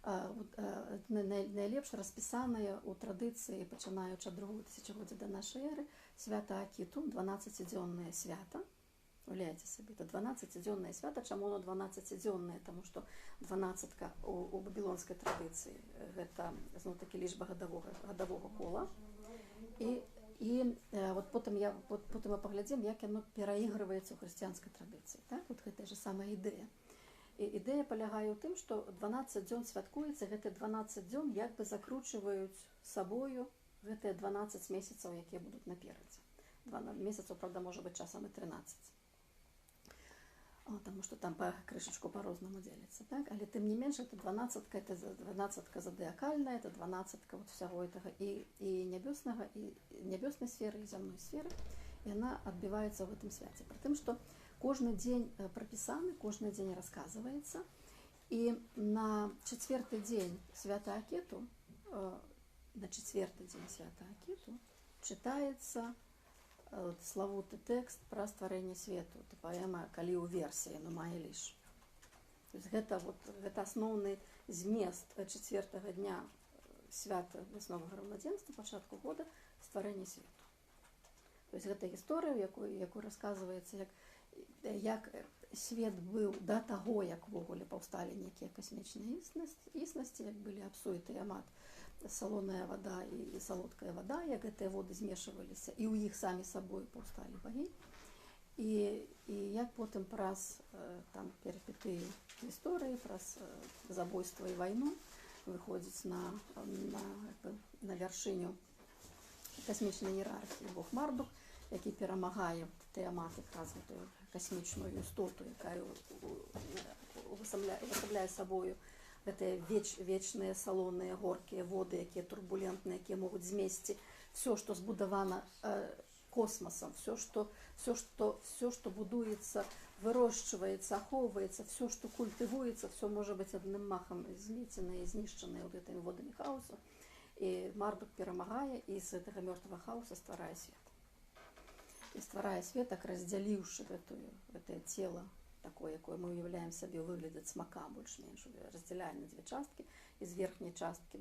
найлепш распісаныя ў традыцыі, пачынаючы ад другого тысячагоддзя да нашай эры, свята Акіту, 12-дзённае свята. Уявляеце сабе, это 12-дзённае свята. Чаму оно 12-дзённае? Таму што 12 у бабілонскай традыцыі гэта зноў-такі лічба гадавога кола. І вот потым мы паглядзім, як яно пераігрываецца ў хрысціянскай традыцыі. Так? Вот гэтая же самая ідэя. І ідэя палягае ў тым, што 12 дзён святкуецца, гэтыя 12 дзён як бы закручваюць сабою гэтыя 12 месяцаў, якія будуць наперадзе. 12 месяцаў, правда, можа быць часам і 13. Таму што там крышачку па-рознаму дзеліцца. Так? Але тым не менш, это 12 задыакальная, это 12 вот всяго этого і нябёснага, і нябёснай сферы, і зямной сферы. Яна адбіваецца ў гэтым свяце. Пры тым, што кожны дзень прапісаны, кожны дзень расказваецца. І на чацвёрты дзень свята Акіту, чытаецца славуты тэкст пра стварэнне свету. Это паэма «Калі ў версіі», но мае ліш. Гэта асноўны змест чацвёртага дня свята вясновага раўнадзенства, пачатку года, стварэння свету. Гэта гісторыя, якой расказваецца, як свет быў да таго, як увогуле паўсталі нейкія касмічныя існасці, як былі абсуеты амат, салоная вада і салодкая вада, як гэтыя воды змешваліся, і ў іх самі сабой паўсталі багі. І як потым праз перыпетыі гісторыі, праз забойства і вайну выходзіць на вяршыню касмічнай іерархіі бог Мардук, які перамагае Тыамат, якраз гэтую касмічную істоту, якая увасабляе сабою гэтыя вечныя салоныя горкія воды, якія турбулентныя, якія могуць змесці все, што збудавана космасам, все, што будуецца, вырошчваецца, ахоўваецца, все, што культывуецца, все можа быць адным махам змецена і знішчана гэтымі водамі хаосу. І Мардук перамагае, і з гэтага мёртвага хаоса стварае свет. І стварае свет, так раздзяліўшы гэтае цела, такое, якое мы уяўляем сабе ў выглядзе цмака, больш-менш раздзяляе на дзве часткі, і з верхняй часткі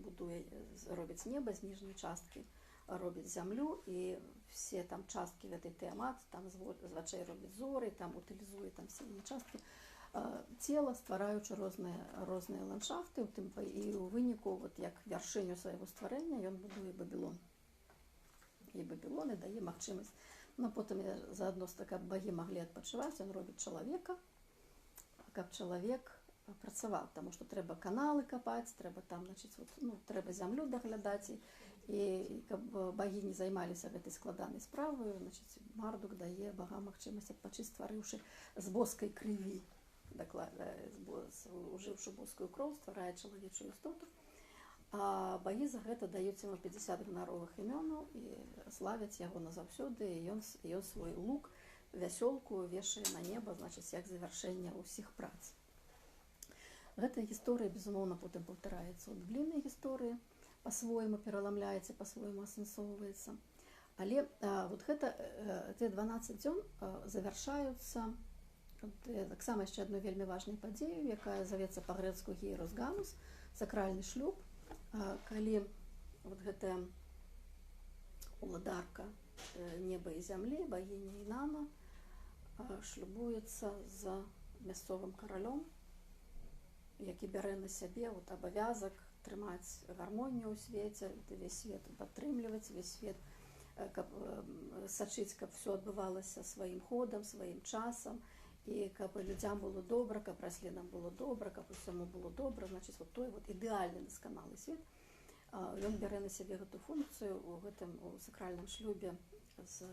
робіць неба, з ніжняй часткі робіць зямлю, і все там часткі гэтай Тыамат, там з вачэй робіць зоры, там утылізуе там все часткі цела, ствараючы розныя ландшафты, і ў выніку, як вяршыню свайго стварэння, ён будуе Бабілон. І Бабілон і дае магчымасць. Потым заадно, каб багі маглі адпачываць, ён робіць чалавека, каб чалавек працаваў, таму што трэба каналы капаць, трэба трэба зямлю даглядаць, і каб багі не займаліся гэтай складанай справай, Мардук дае багам магчымасць адпачыць, стварыўшы з боскай крыві, ужыўшы боскую кроў, стварае чалавечую істоту. А багі за гэта даюць яму 50 ганаровых імёнаў і славяць яго назаўсёды, і ён свой лук, вясёлку вешае на неба, як завяршэнне ўсіх прац. Гэтая гісторыя, безумоўна, потым паўтараецца ў біблійнай гісторыі, па-свойму пераламляецца, па-свойму асэнсоўваецца. Але гэтыя 12 дзён завяршаюцца таксама яшчэ адной вельмі важнай падзею, якая завецца па-грэцку гейрос гамус, сакральны шлюб, калі гэтая уладарка неба і зямлі, багіня Інана, шлюбуецца з мясцовым каралём, які бярэ на сябе абавязак трымаць гармонію ў свеце, увесь свет падтрымліваць, увесь свет сачыць, каб все адбывалася сваім ходам, сваім часам, і каб людзям было добра, каб раслінам было добра, каб усяму было добра, той ідэальны дасканалы свет. Ён бярэ на сябе гэту функцыю у гэтым сакральным шлюбе з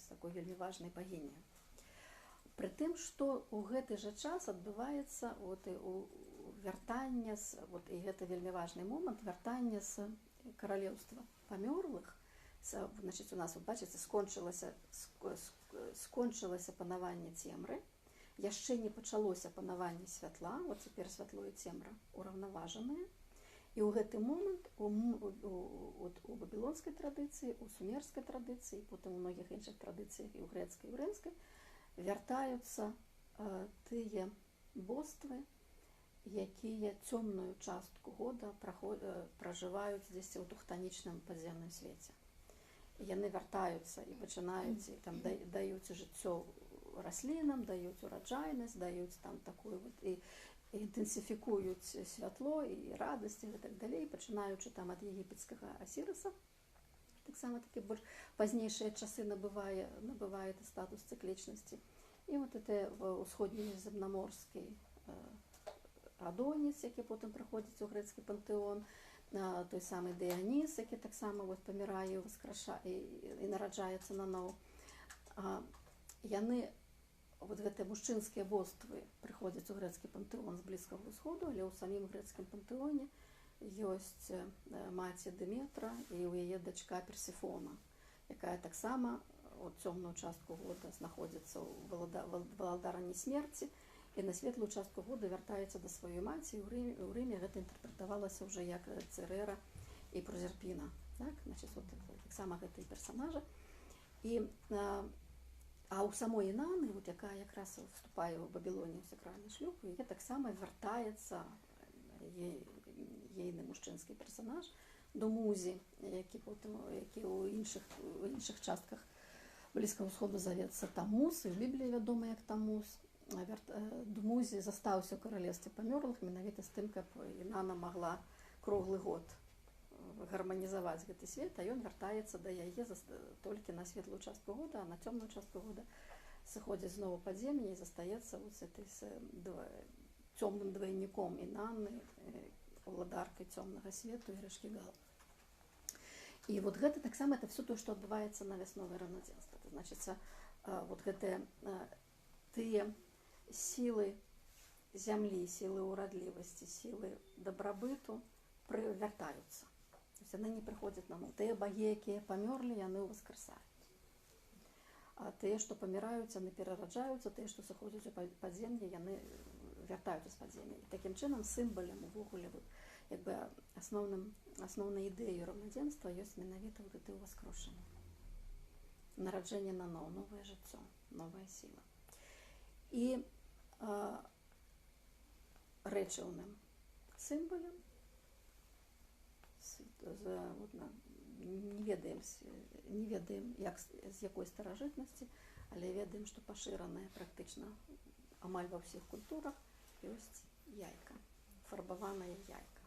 такой вельмі важнай багіняй. Пры тым, што ў гэты жа час адбываецца вяртанне, і гэта вельмі важны момант, вяртанне з каралеўства памёрлых. У нас, бачыце, скончылася панаванне цемры, яшчэ не пачалося панаванне святла, цяпер святло і цемра ураўнаважаныя. І ў гэты момант у бабілонскай традыцыі, у сумерскай традыцыі, потым у многіх іншых традыцыях, і ў грэцкай, і ў рымскай, вяртаюцца тыя боствы якія цёмную частку года пражываюць дзесьці ў тэхтанічным падземным свеце. І яны вяртаюцца і пачынаюць, і там даюць жыццё раслінам, даюць ураджайнасць, даюць там такую вот і інтэнсіфікуюць святло і радасць і так далей, пачынаючы там ад егіпецкага Асірыса. Таксама такі больш пазнейшыя часы набывае статус цыклічнасці. І вот это ўсходнеземнаморскі Адоніс, які потым прыходзіць у грэцкі пантэон, той самы Дыяніз, які таксама вот памірае і нараджаецца наноў. Яны, вот гэтыя мужчынскія боствы прыходзяць у грэцкі пантэон з Блізкага ўсходу, але ў самім грэцкім пантэоне ёсць маці Дыметра і ў яе дачка Персефона, якая таксама у цёмную частку года знаходзіцца ў валадаранні смерці, і на светлую частку года вяртаецца да сваёй маці. У Рыме гэта інтэрпрэтавалася ўжо як Церера і Прозерпіна. Так? Значит, вот, таксама гэтыя персанажы. А ў самой Інаны, вот, якая якраз вступае ў Бабілонію ў сакральны шлюб, яе таксама вяртаецца ейны мужчынскі персанаж до Музі, які ў іншых частках Блізкага ўсходу завецца Тамуз, і ў Бібліі вядома як Тамуз. Музі застаўся ў каралевстве памёрлых менавіта з тым, каб Інана магла круглы год гарманізаваць гэты свет, а ён вяртаецца да яе толькі на светлую частку года, а на цёмную частку года сыходзіць зноў у падзем'е і застаецца вот з цёмным двайніком Інаны, уладаркай цёмнага свету і Решкігал. І вот гэта таксама это все тое, што адбываецца на вясновае раўнадзенства. Значыцца, вот гэтыя тыя сілы зямлі, сілы ўрадлівасці, сілы дабрабыту вяртаюцца. То есть яны не прыходзяць наноў. Тыя багі, якія памёрлі, яны ўваскарсаюць. А тыя, што паміраюць, яны перараджаюцца, тыя, што сыходзяць у падзем'е, яны вяртаюцца з падзем'я. І такім чынам сімвалам увогуле як бы асноўнай ідэяй раўнадзенства ёсць менавіта вот гэта ўваскрошанне. Нараджэнне наноў, новае жыццё, новая сіла. І рэчыўным сімвалам не ведаем, з якой старажытнасці, але ведаем, што пашыранае практычна амаль ва ўсіх культурах ёсць яйка, фарбаваная яйка.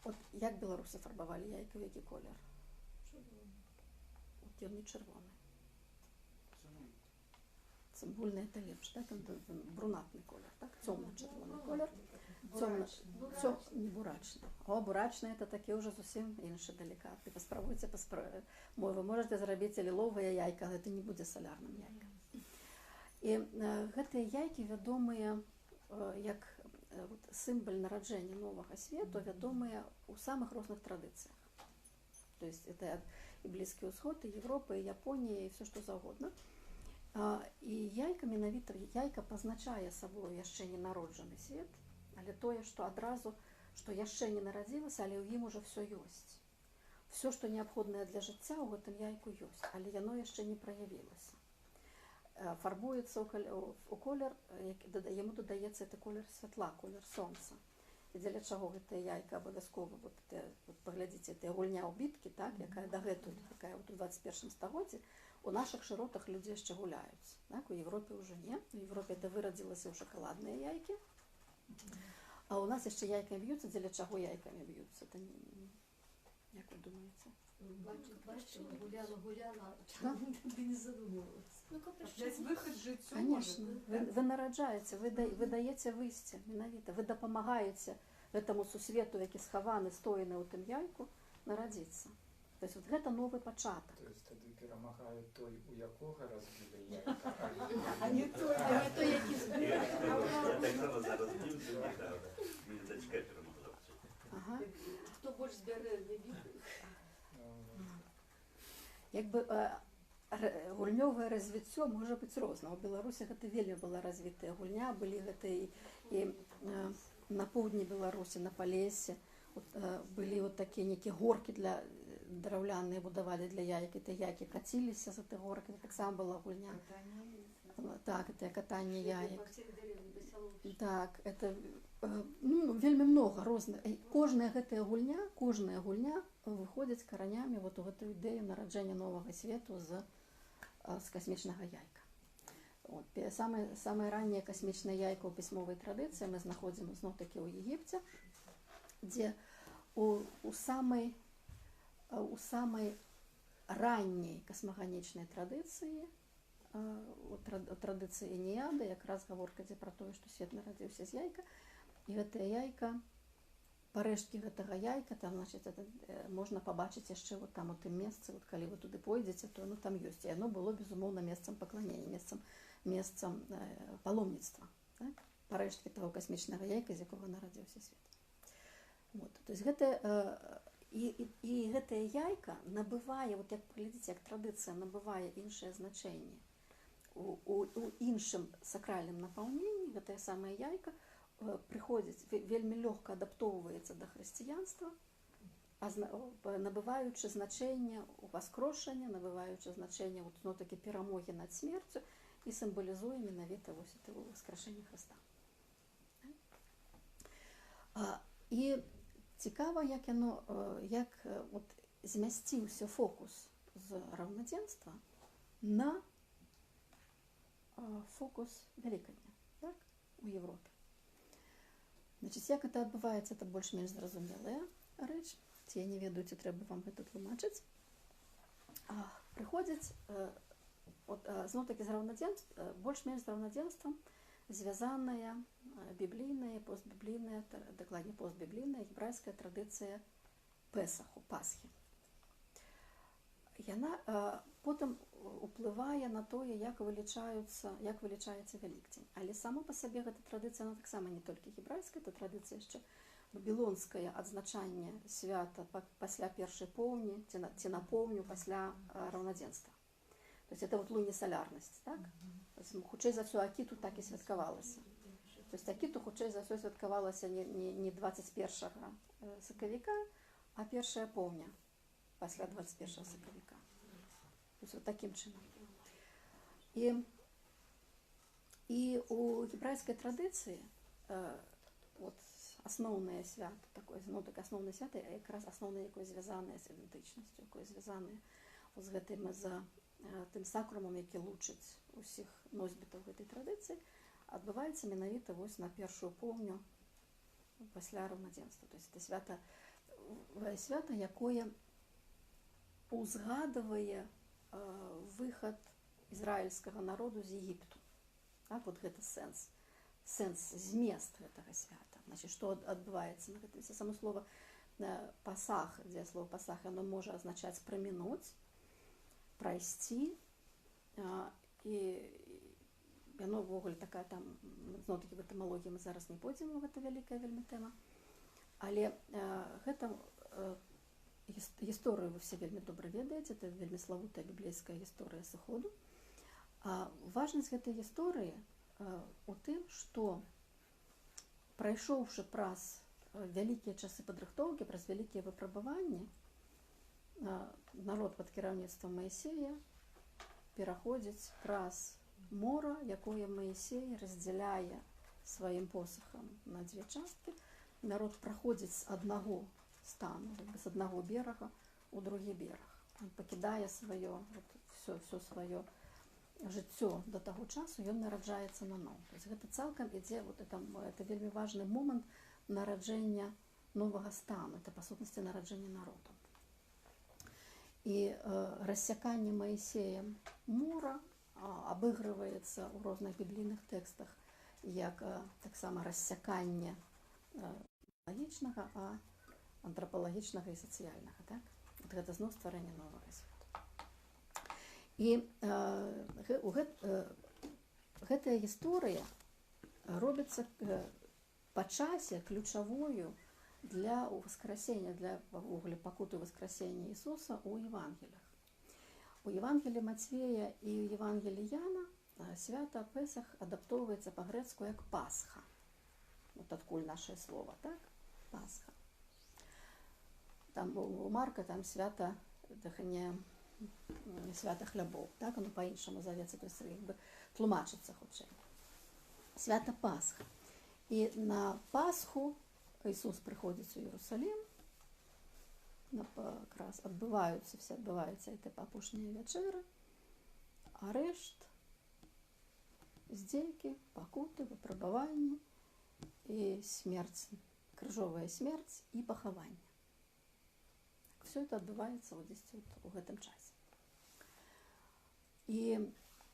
От як беларусы фарбавалі яйка, які колер? Ён не чырвоны. Цыбульны это лепш, так? Брунатны колер, так? Цёмна-чырвоны колер. Не бурачны. О, бурачны это такі ўжо зусім іншы далікатны. Паспрабуйце, вы можете зрабіць ліловае яйка, гэта не будзе салярным яйкам. І гэтыя яйкі вядомыя як сімвал нараджэння новага свету, вядомыя ў самых розных традыцыях. То есть это і Блізкі ўсход, і Европа, і Японія, і все што заўгодна. І яйка менавіта, яйка пазначае сабою яшчэ не народжаны свет, але тое, што адразу, што яшчэ не нарадзілася, але ў ім ужо все ёсць. Все, што неабходнае для жыцця ў гэтым яйку ёсць, але яно яшчэ не праявілася. Фарбуецца ў колер, яму додаецца это колер святла, колер сонца. І дзеля чаго гэтая яйка абавязкова, паглядзіце, это гульня ў біткі, так, якая дагэтуль, якая у 21 стагоддзі, у нашых шыротах людзі яшчэ гуляюць. Так, у Европе ўжо не. У Европе это вырадзілася ў шакаладныя яйкі. А у нас яшчэ яйкамі б'юцца, дзеля чаго яйкамі б'юцца? Як вы думаеце? Бачила, гуляла, ты не задумывалась. Десь выход жыццё. Конечно. Вы нараджаеце, вы даеце выйсце, менавіта. Вы дапамагаеце гэтаму сусвету, які схаваны, стоены ў тым яйку, нарадзіцца. То есть вот гэта новы пачатак. То есть тады перамагае той, у якога разбілі яйка. А не той, які збіў. Я так само зараз п'юся, неправда. Мені дочка перемогла. Ага. Хто больш збярэ вебіг? Якби гульнёвае развіццё можа быць розна. У Беларусі гэта вельмі была развітая гульня, былі гэта і на поўдні Беларусі, на Палесе, былі вот такія нейкія горкі для драўляныя будавалі для яйкі, ты яйкі каціліся за ты горкі, таксама была гульня. Так, это катанне яек. Во всех деревнях Веселовки. Так, это ну, вельмі много розных. Кожная гэтая гульня выходзіць каранямі вот у гэтую ідэю нараджэння новага свету з касмічнага яйка. Вот. Самая ранняя касмічная яйка ў пісьмовай традыцыі мы знаходзім зноў-такі ў Егіпце, дзе у самай ранняй касмаганічнай традыцыі, у традыцыі Эніяды, якраз гаворка ідзе пра тое, што свет нарадзіўся з яйка, і гэтая яйка, парэшткі гэтага яйка, там, значит, можна пабачыць яшчэ вот там у тым месцы, вот, калі вы туды пойдзеце, то оно там ёсць. І оно было, безумоўна, месцам пакланення, месцам паломніцтва. Так? Парэшткі таго касмічнага яйка, з якога нарадзіўся свет. Вот. То есть і гэтая яйка набывае, вот як паглядзіце, як традыцыя набывае іншае значэнне. У іншым сакральным напаўненні гэтая самая яйка прыходзіць, вельмі лёгка адаптоўваецца да хрысціянства, набываючы значэнне уваскрошання, набываючы значэнне зноў-такі перамогі над смерцю і сімвалізуе менавіта вось это ўваскрашэнне Хрыста. І цікава, як от змясціўся фокус з раўнадзенства на фокус Вялікадня, так, у Європі. Значить, як це адбываецца, це больш-менш зразумелая рэч. Ці я не ведаю, ці трэба вам гэта тлумачыць. Прыходзіць, зноў-такі з раўнадзенствам, больш-менш з раўнадзенствам звязаная біблійная, постбіблійная, дакладней постбіблійная гебрайская традыцыя Песаху, Пасхі. Яна потым уплывае на тое, як вылічаецца Вялікдзень. Але сама па сабе гэта традыцыя, она таксама не толькі гебрайская, это традыцыя яшчэ вавілонскае адзначанне свята пасля першай поўні, ці на поўню пасля раўнадзенства. То есть это вот лунесалярнасць, так? Хутчэй за ўсё Акіту так і святкавалася. То есть Акіту хутчэй за ўсё святкавалася не 21 сакавіка, а першая поўня пасля 21 сакавіка. То есть вот таким чынам. І у гебрайскай традыцыі вот асноўнае свята, такое, ну так асноўнае свята, якраз асноўнае, якое звязанае з ідэнтычнасцю, якое звязанае з гэтым, з тым сакрумам, які лучыць усіх носьбітаў гэтай традыцыі, адбываецца менавіта вось на першую поўню пасля раўнадзенства. То есть это свята, якое узгадывае выхад ізраільскага народу з Егіпту. Так, вот гэта сэнс, змест гэтага свята. Значит, што адбываецца на гэтым? Само слово пасах, дзе слово пасах, оно можа азначаць прамінуць, прайсці, і яно ўвогуле такая там, зноў-такі в этымалогіі мы зараз не пойдзем, гэта вялікая вельмі тэма, але гэта гісторыю вы все вельмі добра ведаеце, это вельмі славутая біблейская гісторыя сыходу. Важнасць гэтай гісторыі у тым, што прайшоўшы праз вялікія часы падрыхтоўкі, праз вялікія выпрабаванні, народ пад кіраўніцтвам Маісея пераходзіць праз мора, якое Маісей раздзяляе сваім посахам на дзве часткі. Народ праходзіць з аднаго стану, з аднаго берага ў другі бераг. Ён пакідае все сваё жыццё до таго часу, ён нараджаецца наноў. То есть гэта цалкам ідзе, это вельмі важны момант нараджэння новага стану, это па сутнасці нараджэння народу. І рассяканне Маісеем мора абыгрываецца ў розных біблійных тэкстах як таксама рассяканне лагічнага, а антрапалагічнага і сацыяльнага. Так? Вот гэта зноў стварэнне новага свету. І гэтая гісторыя робіцца па часе ключавою для ўваскрасення, для ўвогуле пакуты ўваскрасення Ісуса ў Евангеліях. У Евангеліі Мацвея і ў Евангеліі Яна свята Песах адаптоўваецца па-грэцку як Пасха. Вот адкуль наше слово, так? Пасха. Там у Марка там свята, не свята хлябоў, так? Оно па-іншаму завецца. То есть тлумачыцца хутчэй. Свята Пасха. І на Пасху Ісус прыходзіць у Іерусалім, якраз адбываецца апошняя вячэра, арэшт, здзекі, пакуты, выпрабаванні і смерць, крыжовая смерць і пахаванне. Все это адбываецца у гэтым часе. І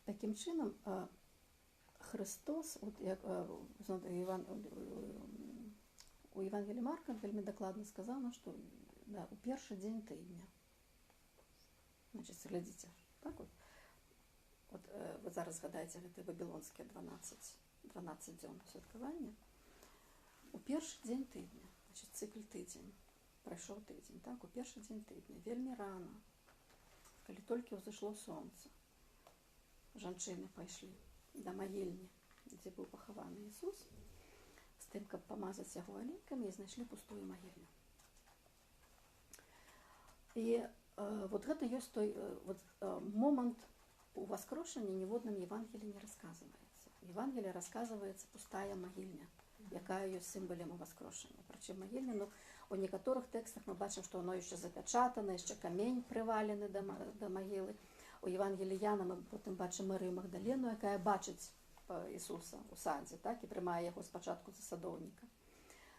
такім чынам Христос, у Євангелії Марка вельмі дакладна сказано, што у першы дзень тыдня. Значит, глядзіце, так вот. Вы зараз згадаеце гэты вавілонскія 12 дзён святкавання. У першы дзень тыдня, значит, цыкл тыдзень, прайшоў тыдзень, так, у першы дзень тыдня, вельмі рана, калі толькі ўзышло сонца, жанчыны пайшлі да магільні, дзе быў пахаваны Ісус, з тым, каб памазаць яго алейкамі, і знайшлі пустую магільню. І вот гэта ёсць той момант у воскрошэнні ніводным Евангелі не расказваецца. Евангелі расказваецца пустая магільня, якая ёсць сімвалам воскрошэння. Прычым магільня, у некаторых тэкстах мы бачым, што оно яшчэ запячатана, яшчэ камень прывалены да магілы. У Євангелії Яна ми потім бачимо Марію Магдалену, яка бачить Ісуса у садзе, так, і приймає його спочатку за садовника.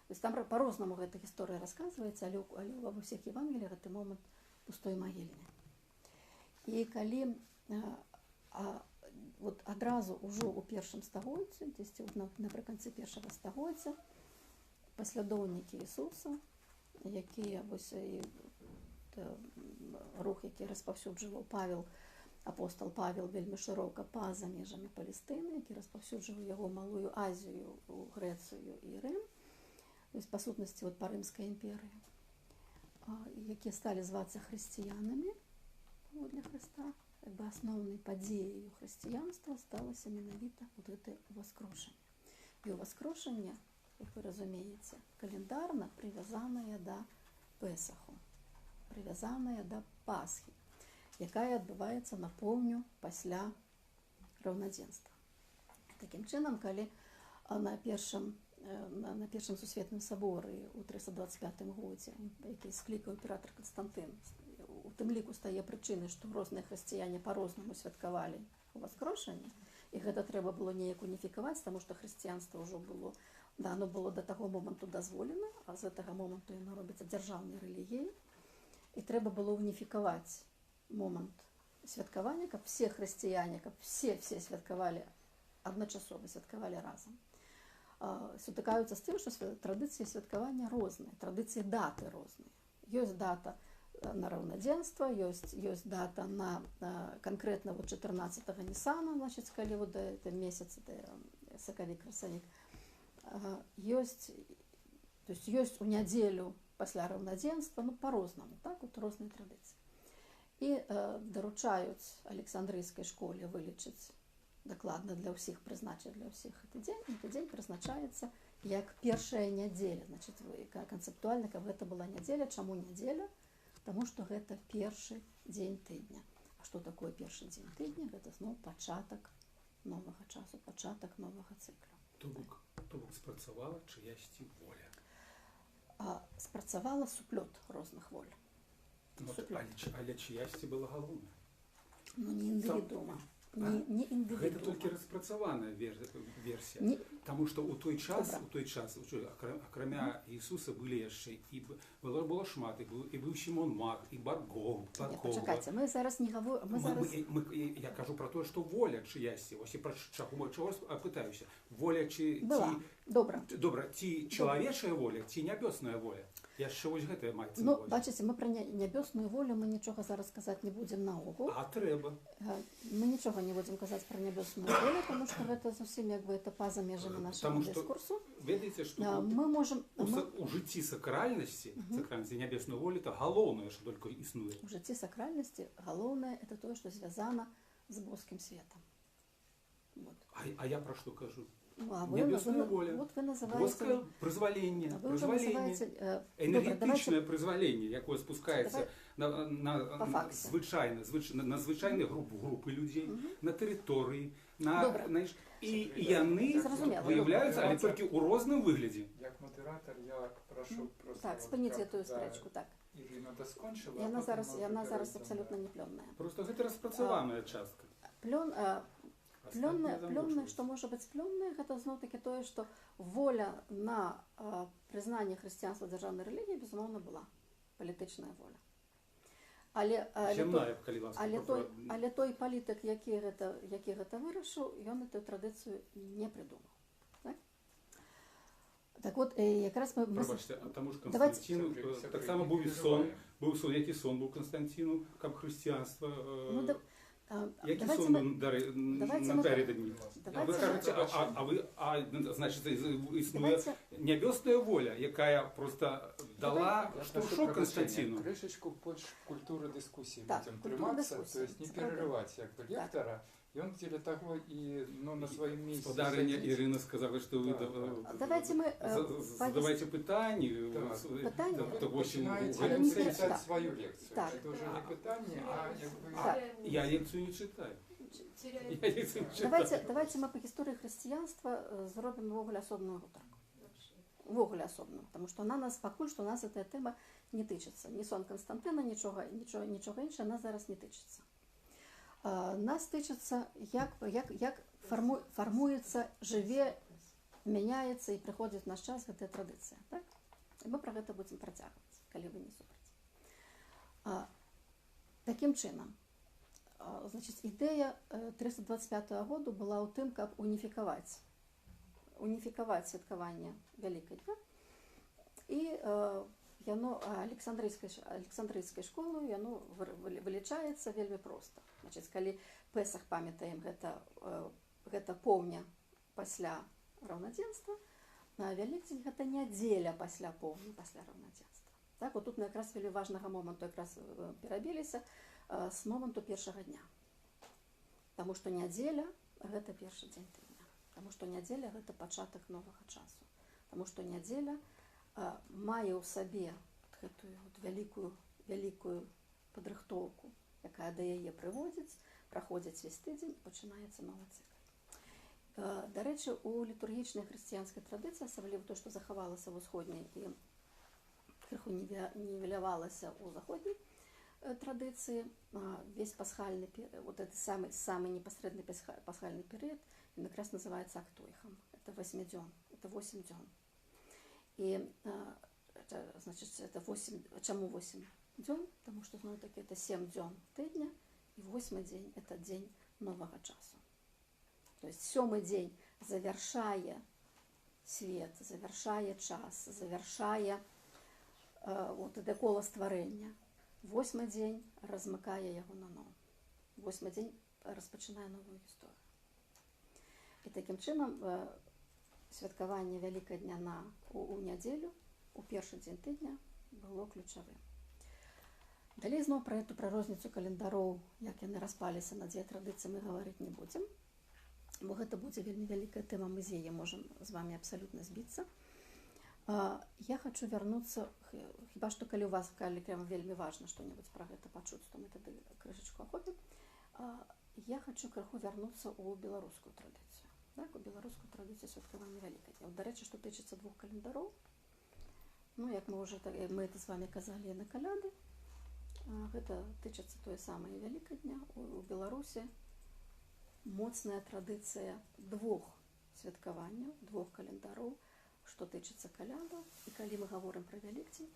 Тобто там по-розному ця історія розказується, але в усіх Євангеліях цей момент пустої могильні. І коли одразу уже у першому стагодці, наприкінці першого стагодця, послідовники Ісуса, які рух, який розповсюджував апостол Павел вельми широко па-за межами Палестини, який розповсюджував його Малую Азію, Грецію і Рим, тобто, по сутності, по Римській імперії, які стали зватися християнами для Христа, якби основною подією християнства сталося менавіта це воскрошення. І воскрошення, як ви розумієте, календарно прив'язане до Песаху, прив'язане до Пасхи, яка відбувається на повню після раўнадзенства. Таким чином, коли на першым сусветным соборі у 325 годзе, який склікав імператор Константин, у тым ліку стає причини, що розныя християне по-розному святкавалі воскрошення, і гэта трэба было неяк уніфікаваць, тому що християнство вже було, да, оно було до того моменту дозволено, а з этого моменту воно робиться державною релігією, і треба було уніфікаваць момент святкавання, каб все християне, каб все святкавалі, адначасова святкавалі разом. Сутыкаюцца з тым, што традыцыі святкавання розныя, традыцыі даты розныя. Ёсць дата на раўнадзенства, ёсць дата на канкрэтна 14-го Нісана, значит, калі вот это месяц, сакавік, красавік. Ёсць у нядзелю пасля раўнадзенства, ну, по-рознаму, так, вот розныя традыцыі. І даручаюць Александрыйскай школе вылічыць дакладна для ўсіх, прызначыць для ўсіх гэты дзень. Гэты дзень прызначаецца як першая нядзеля. Значит, канцэптуальна, каб гэта была нядзеля. Чаму нядзеля? Таму што гэта першы дзень тыдня. А што такое першы дзень тыдня? Гэта зноў пачатак новага часу, пачатак новага цыкла. То бок спрацавала чыясьці воля. Спрацавала суплёт розных воль. Але чыясьці была галоўная? Ну, не індывідуума. Не індывідуума. Гэта толькі распрацаваная версія. Таму што ў той час, акрамя Ісуса, былі яшчэ і было шмат, і быў Сімон Маг, і Баркова. Пачакайце, мы зараз не гаворым, Я кажу про тое, што воля чыясьці, ось і пра чаго пытаюся. Воля ці... Была. Добра, ці чалавечая воля, ці нябёсная воля? Яшчэ вось гэтае маецца. Ну, бачыце, мы пра нябёсную волю мы нічога зараз казаць не будзем наогул. А трэба. Мы нічога не будзем казаць пра нябёсную волю, тому што гэта зусім як бы это па-за межамі нашага дыскурсу. Ведаеце, што мы можам у жыцці сакральнасці нябесную волю это галоўнае, што толькі існуе. У жыцці сакральнасці галоўнае это тое, што звязана з боскім светам. Вот. А я пра што кажу? Нябесная воля. Вот вы называете... Боскае прызваленне. Энергетычнае прызваленне, якое спускаецца на звычайныя групы людзей, на тэрыторыі, Добре. знаєш, і яны Зрозуміло. виявляються, але тільки у розному вигляді. Як модератор я прошу просто... Так, от спиніть як, ту да, стрічку, так. Ірина доскончила, І а вона потім зараз, може вона зараз перейдемо, абсолютно да. не плённая. Просто гэта распрацаваная частка. Плённая, што можа быць плённая, гэта зноў-такі тое, што воля на прызнанне хрысціянства дзяржаўнай рэлігіі, безумоўна, была. Палітычная воля. Зямная, калі ласка. Але той палітык, які гэта вырашыў, ён эту традыцыю не прыдумаў. Так от, якраз мы... Прабачце, а таму ж Канстанціну таксама быў сон, які сон быў Канстанціну, каб хрысціянства... Які сон напярэдадні? Вы кажаце, значыць, існуе нябёсная воля, якая просто дала штуршок Канстанціну. Крышечку больше культуры дискуссии Так, будем культура триматься, дискуссии, то есть не это правда. перерывать как бы лектора, и он для того и на своем месте. Спадарыня садится. Ірина сказала, што вы Давайте мы... задавайте пытанні. Пытанні? Начинаете не читать так. свою лекцию. Так. Это уже не питание, а как бы... Так. Я лекцію не читаю. Теряет. Я лекцію не читаю. Давайте мы по гісторыі хрысціянства зробім увогуле асобную гутарку. Увогуле асобную, потому что она нас, пакуль што нас эта тэма не тычыцца. Ні сон Канстантына, нічога іншае нас зараз не тычыцца. Нас тычыцца, як фармуецца, жыве, мяняецца і прыходзіць в наш час гэтая традыцыя. Так? І мы пра гэта будзем працягваць, калі вы не супраць. Такім чынам, значыць, ідэя 325 году была ў тым, каб уніфікаваць святкаванне Вялікадня. І яно Александрыйскай школы яно вылічаецца вельмі проста. Значыць, калі Пэсах, памятаем, гэта поўня пасля раўнадзенства, Вялікдзень гэта нядзеля пасля поўні, пасля раўнадзенства. Так, вот тут мы якраз вельмі важнага моманту якраз перабіліся з моманту першага дня. Таму што нядзеля гэта першы дзень тыдня. Таму што нядзеля гэта пачатак новага часу. Таму што нядзеля мае ў сабе гэтую вялікую падрыхтоўку, якая да яе прыводзіць, праходзіць весь тыдзень, пачынаецца новы цыкл. Дарэчы, у літургічнай хрысціянскай традыцыі, асабліва то, што захавалася ў усходняй і крыху нівелявалася ў заходняй традыцыі, весь пасхальны перыяд, вот этот самый непасрэдны пасхальны перыяд, ён якраз называецца актойхам. Это 8 дзён, это 8 дзён. І, значыць, это 8, чаму 8 дзён? Таму што, зноў-такі, это 7 дзён тыдня, і 8 дзень – это дзень новага часу. То есть 7 дзень завяршае свет, завяршае час, завяршае вот это кола стварэння. 8 дзень размыкае яго на новы. 8 дзень распачынае новую гісторыю. І такім чынам святкаванне Вялікадня у нядзелю, у першы дзень тыдня, было ключавым. Далей зноў пра эту розніцу календароў, як яны распаліся на дзве традыцыі, мы гаварыць не будзем, бо гэта будзе вельмі вялікая тэма, мы з яе можам з вами абсалютна збіцца. Я хочу вярнуцца, хіба што калі у вас вельмі важна што-небудзь пра гэта пачуць, то мы тады крышачку ахопім. Я хочу крыху вярнуцца ў беларускую традыцыю. Так, у беларускую традыцыю святкавання Вялікадня. Дарэчы, што тычыцца двух календароў, як мы это з вами казалі на каляды, гэта тычыцца тое самае Вялікадня. У Беларусі моцная традыцыя двух святкаванняў, двух календароў, што тычыцца калядаў. І калі мы гаворым пра Вялікдзень,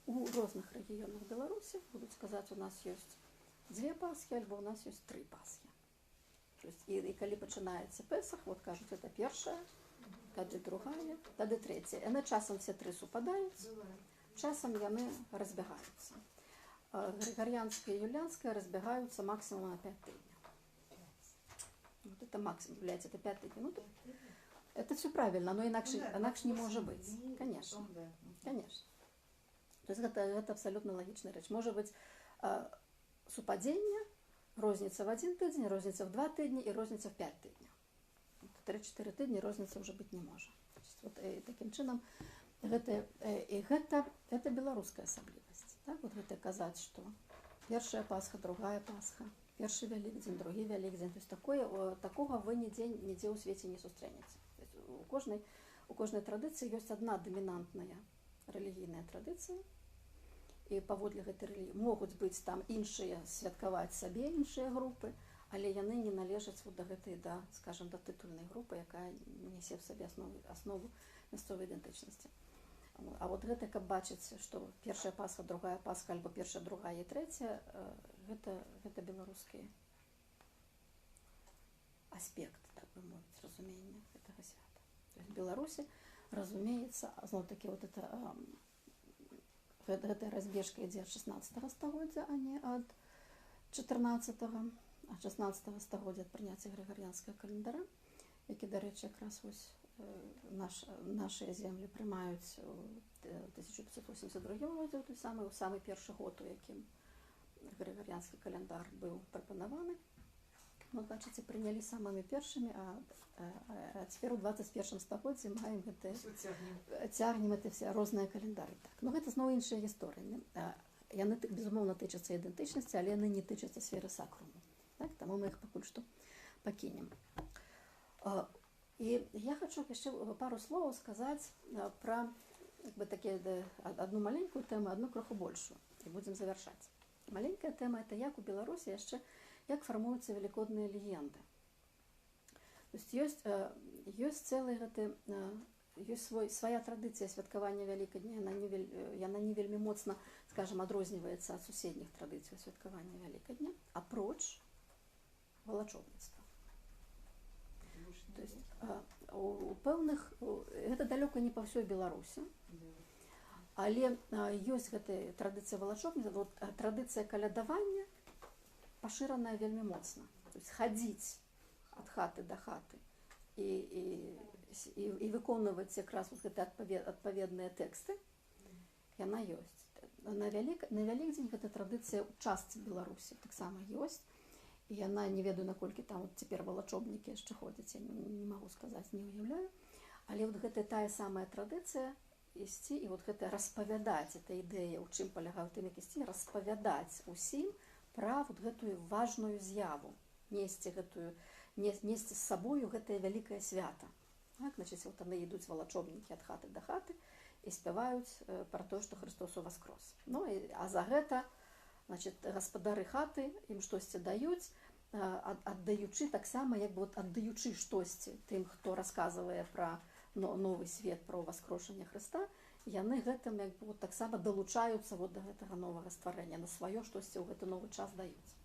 у розных рэгіёнах Беларусі будуць сказаць, у нас ёсць 2 Пасхі, альбо у нас ёсць 3 Пасхі. І калі пачынаецца Песах, вот кажуць, это першая, тады другая, тады трэцяя. Яны часам все 3 супадаюць, часам яны разбягаюцца. Григоріанская і юліанская разбягаюцца максимум на 5 тыдняў. Вот это максимум является, это 5 тыдняў. Это все правильно, но інакш не можа быць. Конечно. Конечно. То есть гэта абсолютно лагічная рэч. Можа быць супадзенне, розніца в 1 тыдзень, розніца в 2 тыдні і розніца в 5 тыдняў. 3-4 тыдні розніца ўжо быць не можа. Вот, такім чынам, гэта беларуская асаблівасць. Так? Вот гэта казаць, што першая Пасха, другая Пасха. першы вялікдзень, другі вялікдзень. То есть такога вы нідзе ў свеце не сустрэнеце. У кожнай традыцыі ёсць адна дамінантная рэлігійная традыцыя, і паводле гэтай рэлігіі могуць быць там іншыя святкаваць сабе іншыя групы, але яны не належаць да гэтай, скажем, да тытульнай групы, якая нясе в сабе аснову мясцовай ідэнтычнасці. А вот гэта, каб бачыць, што першая Пасха, другая Пасха, альбо першая, другая і трэцяя, гэта беларускі аспект, так бы мовіць, разумення гэтага свята. То есть Беларусі разумеецца, зноў-такі вот гэтая разбежка ідзе ад 16 стагоддзя, а не ад 14-го, а 16 стагоддзя ад прыняцця грыгарыянскага календара, які, дарэчы, якраз вось нашыя землі прымаюць у 1582 годзе, у самы першы год, у якім грыгарыянскі календар быў прапанаваны. Ну, бачыце, прынялі самымі першымі, а цяпер у 21 стагоддзі маем цягнем гэта все розныя календары. Ну, гэта зноў іншыя гісторыі. Яны, безумоўна, тычацца ідэнтычнасці, але яны не тычацца сферы сакруму. Таму мы іх пакуль што пакінем. І я хочу яшчэ пару словаў сказаць пра адну маленькую тэму, адну кроху большую, і будзем завяршаць. Маленькая тэма — это як у Беларусі яшчэ як фармуюцца велікодныя легенды. То есть ёсць цэлы гэты, ёсць свая традыцыя святкавання Вялікадня, яна не вельмі моцна, скажем, адрозніваецца ад суседніх традыцый святкавання Вялікадня, апроч валачобніцтва. То есть у пэўных, гэта далёка не па ўсёй Беларусі, але ёсць гэтая традыцыя валачобніцтва, традыцыя калядавання пашыраная вельмі моцна. То есть хадзіць ад хаты да хаты і выконваць якраз гэты адпаведныя тэксты, яна ёсць. На Вялікдзень гэта традыцыя ў частцы Беларусі таксама ёсць, і яна, не ведаю, наколькі там цяпер валачобнікі яшчэ ходзяць, я не магу сказаць, не ўяўляю, але гэта тая самая традыцыя ісці і гэта распавядаць, эта ідэя, у чым палягае, у тым, як ісці, распавядаць усім пра гэтую важную з'яву, несці з сабою гэтае вялікае свята. Значыць, яны ідуць валачобнікі ад хаты да хаты і спяваюць пра тое, што Хрыстос уваскрос. А за гэта, гаспадары хаты ім штосьці даюць, аддаючы таксама, як бы аддаючы штосьці тым, хто расказвае пра новы свет, пра ўваскрошанне Хрыста, яны гэтым таксама далучаюцца да гэтага новага стварэння, на сваё штосьці ў гэты новы час даюць.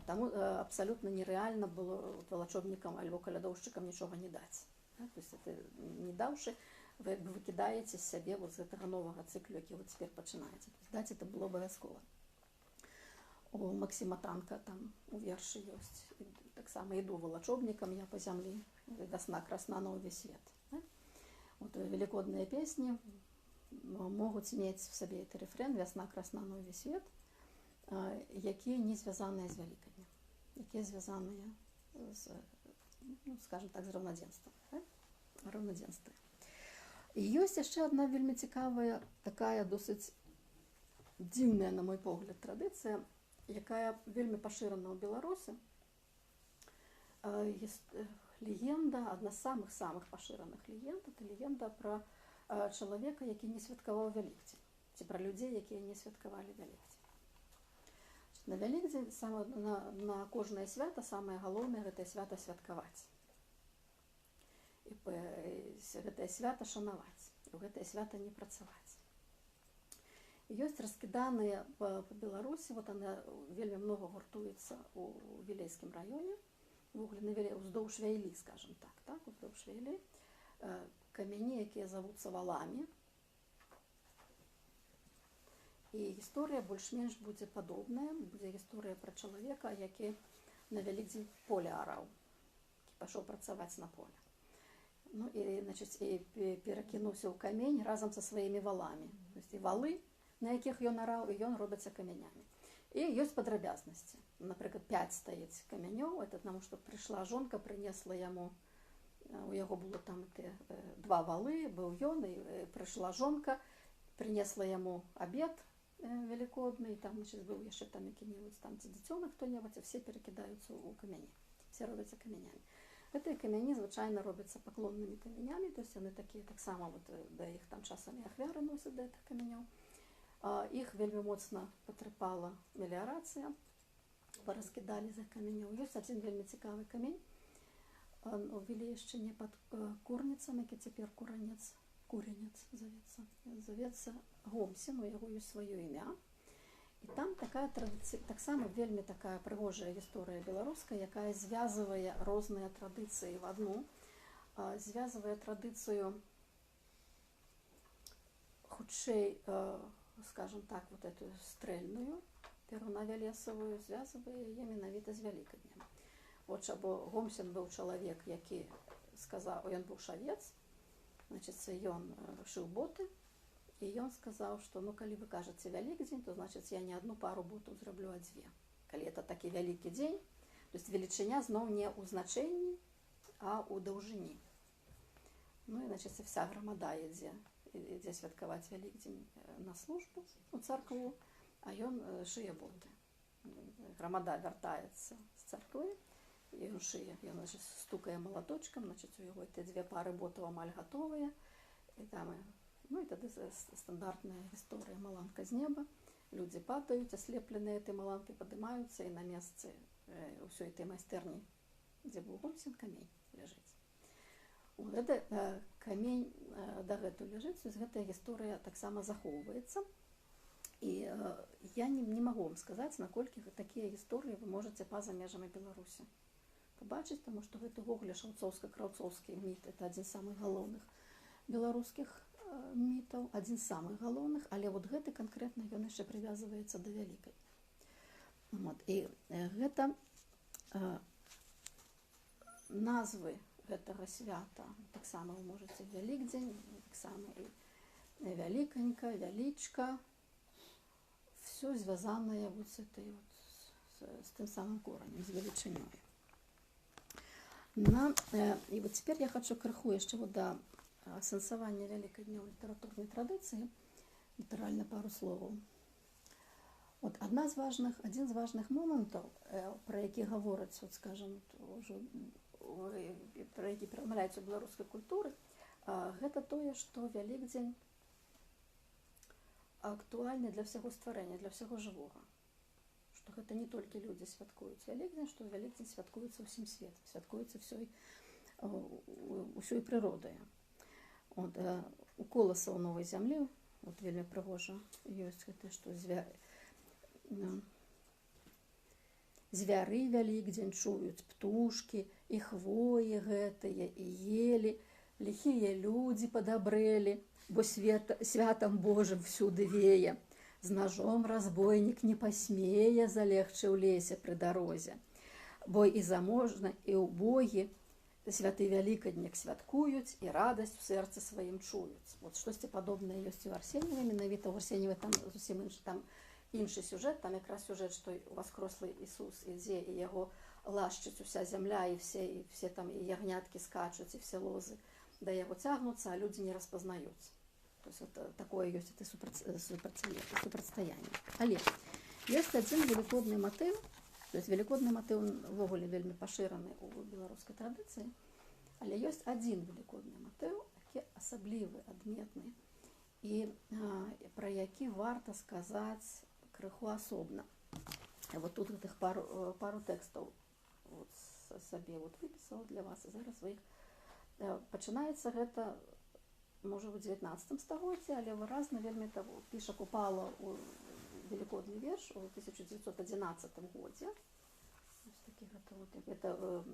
Таму абсалютна нерэальна было валачобнікам альбо калядоўшчыкам нічога не даць. Не даўшы, вы выкідаеце з сябе з гэтага новага цыклю, які вы цяпер пачынаеце. Даць это было абавязкова. У Максіма Танка там у вершы ёсць. Таксама іду валачобнікам, я па зямлі, вясна красна на ўвесь свет. Велікодныя песні могуць мець в сабе гэты рэфрэн «Вясна красна на ўвесь свет», якія не звязаныя з Вялікаднем, якія звязаныя з, скажем так, з раўнадзенствам. І ёсць яшчэ адна вельмі цікавая, такая досыць дзіўная, на мой погляд, традыцыя, якая вельмі пашырана ў Беларусі. Легенда, адна з самых пашыраных легенд, это легенда пра чалавека, які не святкаваў Вялікдзень, ці пра людзей, якія не святкавалі Вялікдзень. На Вялікдзень, на кожнае свята, самае галоўнае — гэтае свята святкаваць. І гэтае свята шанаваць, у гэтае свята не працаваць. Ёсць раскіданыя па Беларусі, яны вельмі многа гуртуецца ў Вілейскім раёне, уздоўж Вяйлі, скажем так, уздоўж Вяйлі, камяні, якія завуцца валамі. І гісторыя больш-менш будзе падобная, будзе гісторыя пра чалавека, які на Вялікдзень поле араў, які пайшоў працаваць на поле. І перакінуўся ў камень разам са сваімі валамі. І валы, на якіх ён араў, і ён робіцца камянямі. І ёсць падрабязнасці. Напрыклад, 5 стаіць камянёў, это таму, што прыйшла жонка, прынесла яму, у яго было там 2 валы, быў ён, і прыйшла жонка, прынесла яму абед, великодны, і там, значыць, быў яшчэ там які-небудзь там ці дзіцёнак хто-небудзь, а все перакідаюцца ў камяні. Все робяцца камянямі. Гэтыя камяні звычайна робяцца паклоннымі камянямі, то есть яны такія таксама вот, да іх там часамі ахвяры носяць да гэтых камянёў. Іх вельмі моцна патрапала меліярацыя, параскідалі за камянёў. Ёсць адзін вельмі цікавы камень у Вілейшчыне пад Курніцам, які цяпер Куренец завецца Гомсін, у яго ёсць сваё імя. І там такая таксама вельмі такая прыгожая гісторыя беларуская, якая звязвае розныя традыцыі в адну, звязвае традыцыю хутчэй, скажем так, вот эту стрэльную, перунавялесавую, звязвае яе менавіта з Вялікаднем. Вот, бо Гомсін быў чалавек, які сказаў, ён быў шавец, значит, ён шыў боты, і ён сказаў, што ну, калі вы кажаце Вялікдзень, то значыць я не одну пару ботаў зраблю, а дзве. Калі это такі вялікі дзень, то есть велічыня зноў не ў значэнні, а ў даўжыні. Ну і значыць вся грамада ідзе святкаваць Вялікдзень на службу у царкву, а ён шые боты. Грамада вяртаецца з царквы, і ён шые, ён стукае малаточкам, значыць у яго те дзве пары ботаў амаль гатовыя, і там ну і тады стандартная гісторыя маланка з неба, людзі падаюць, аслепленыя этой маланкай падымаюцца, і на месцы ўсёй той майстэрні, дзе быў Гомсін, камень ляжыць. Гэты камень дагэтуль ляжыць, то есть гэтая гісторыя таксама захоўваецца. І я не магу вам сказаць, наколькі такія гісторыі вы можаце па-за межамі Беларусі пабачыць, таму што гэта ўвогуле шаўцоўска-краўцоўскі міт, это адзін з самых галоўных беларускіх мітаў, адзін з самых галоўных, але вот гэты канкрэтна ён яшчэ прывязваецца да Вялікай. Вот. І гэта назвы гэтага свята таксама вы можаце Вялікдзень, таксама і Вяліканька, Вялічка, все звязанае вот с тым самым коранем, з велічынёй. І вот цяпер я хочу крыху яшчэ вот да асэнсавання Вялікаднёў літаратурнай традыцыі, літаральна пару словаў. Вот адзін з важных момантаў, пра які гавораць, вот, скажем, пра які прамаўляюць у беларускай культуры, гэта тое, што Вялікдзень актуальны для ўсяго стварэння, для ўсяго жывога. Што гэта не толькі людзі святкуюць Вялікдзень, што Вялікдзень святкуецца ўсім светам, святкуецца ўсёй прыродай. Вот, у коласа ў новай зямлі, вот вельмі прыгожа ёсць гэта, што звяры Вялікдзень чуюць, птушкі, і хвоі гэтыя, і елі, ліхія людзі падабрэлі, бо святам Божым всюды вее. З ножом разбойнік не пасмее залегчы ў лесе пры дарозе. Бо і заможна, і ўбогі святы Вялікаднік святкуюць, і радасць у сэрцы сваім чуюць. Вот штосьці падобнае ёсць у Арсеньеве, менавіта ў Арсеньеве там зусім іншы сюжэт, там якраз сюжэт, што уваскрослы Ісус ідзе, і яго лашчыць уся зямля, і все там і ягняткі скачуць, і все лозы да яго цягнуцца, а людзі не распазнаюць. То есть вот такое ёсць это супрацьстаянне. Але ёсць адзін велікодны матыў, то есть велікодны матыў ўвогуле вельмі пашыраны ў беларускай традыцыі, але ёсць адзін велікодны матыў, які асаблівы, адметны, і пра які варта сказаць крыху асобна. Вот тут гэтых пару тэкстаў вот сабе вот выпісала для вас, і зараз вы іх пачынаецца гэта можа ў 19 стагоддзі, але выразна вельмі того піша Купала у велікодны верш у 1911 годзе. Это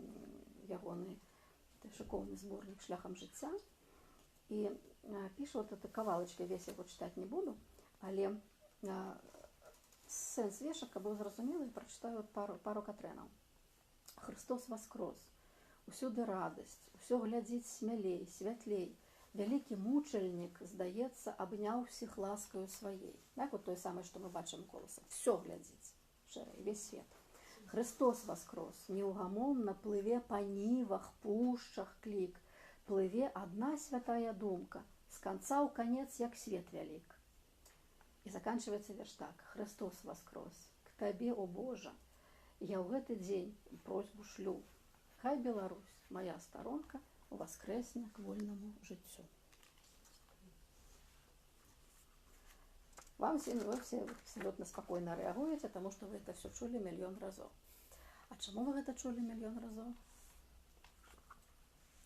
ягоны шыкоўны зборнік шляхам жыцця. І піша вот это кавалачкі, весь яго чытаць не буду, але сэнс вершака быў зразумелы, і прачытаю пару катрэнаў. Христос воскрос, усюды радасць, усё глядзіць смялей, святлей. Вялікі мучальнік, здаецца, абняў усіх ласкаю сваей. Так, вот тое самае, што мы бачым коласа. Всё глядзіць, шэрай, весь свет. Христос воскрос, неугамонна плыве па нівах, пушчах клік. Плыве адна святая думка, з канца ў канец, як свет вялік. І заканчиваецца верш так: Христос воскрес, к табе, о Божа, я ў гэты дзень просьбу шлю. Хай Беларусь, моя сторонка, воскресне к вольному жыццю. Вы все абсолютно спокойно реагуете, потому что вы это все чули миллион разов. А чему вы это чули миллион разов?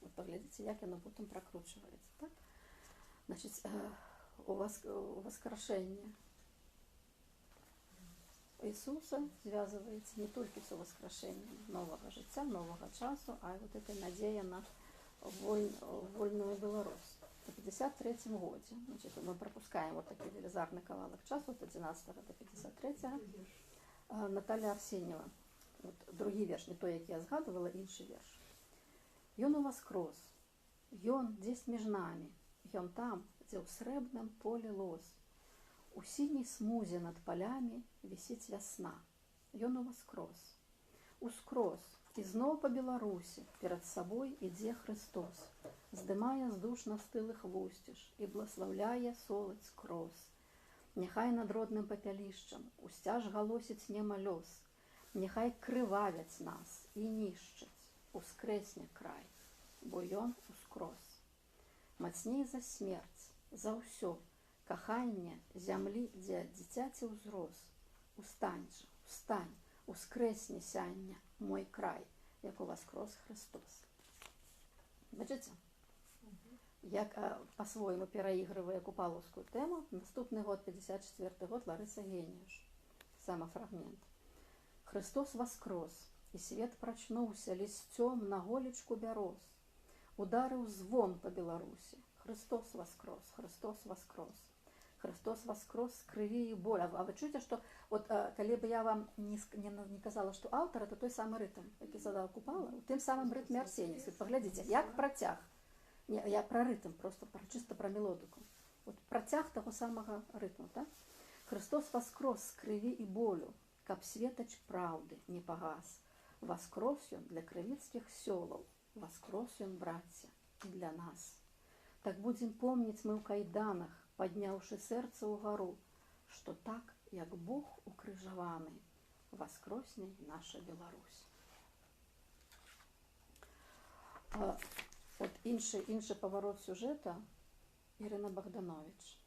Вот поглядите, як оно потом прокручивается. Так? Значит, у воскрешение Иисуса связывается не только с воскрешением нового життя, нового часу, а и вот этой надея на вольную Беларусь. В 53 году, значит, мы пропускаем вот такой велизарный кавалок часу, от 11 до 53. Наталя Арсеньева. Вот другий верш, не той, який я згадувала, інший верш. Ён у воскрес, ён десь між нами, ён там, где у сребном поле лос. У синей смузе над полями висит весна. Ён у воскрес. Ускрос, і знов по Беларусі перед собой ідзе Христос, здымае з душ настылых вусціш і бласлаўляе солаць крос. Няхай над родным папялішчам усцяж галосіць нема лёс, няхай крывавяць нас і нішчаць, ускрэсне край, бо ён ускрос. Мацней за смерць, за ўсё, каханне зямлі, дзе дзіцяці ўзрос. Устань жа, устань, ускрэсне сяння, мой край, як у воскрес Христос. Бачыце? Як по-своему пераигрывая купаловскую тему, наступный год, 54 год, Лариса Гениуш. Сама фрагмент. Христос воскрес, и свет прочнулся листем на голечку бяроз. Ударил звон по Беларуси. Христос воскрес, Христос воскрес. Христос воскрес с крови и боли. А вы чуете, что вот коли бы я вам не казала, что автор это той самый ритм, який задав Купала, тим самым ритме Арсеній. Поглядите, як протяг. Я про ритм, просто чисто про мелодику. Вот протяг того самого ритму, так? Христос воскрес с крови и болю, каб светоч правды не погас. Воскрес он для кривицких селов, воскрес он, братья, и для нас. Так будем помнить мы в кайданах, поднявши сердце угору, что так, як Бог укрыжаваны, воскресне наша Беларусь. От інший поворот сюжета Ірина Богданович.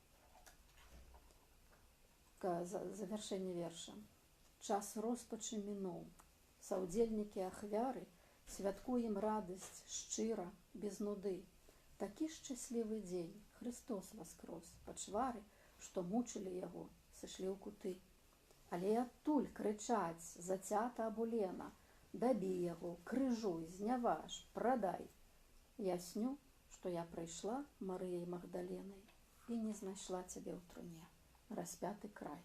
Завершение верша. Час розпачы мінуў. Саўдзельнікі ахвяры святкуем радасць шчыра, без нуды. Такі шчаслівы дзень, Христос воскрес, пачвары, што мучылі яго, сышлі ў куты. Але адтуль крычаць, зацята абулена, дабі яго, крыжуй, зняваж, прадай. Я сню, што я прыйшла Марыяй Магдаленай і не знайшла цябе ў труне, распяты край.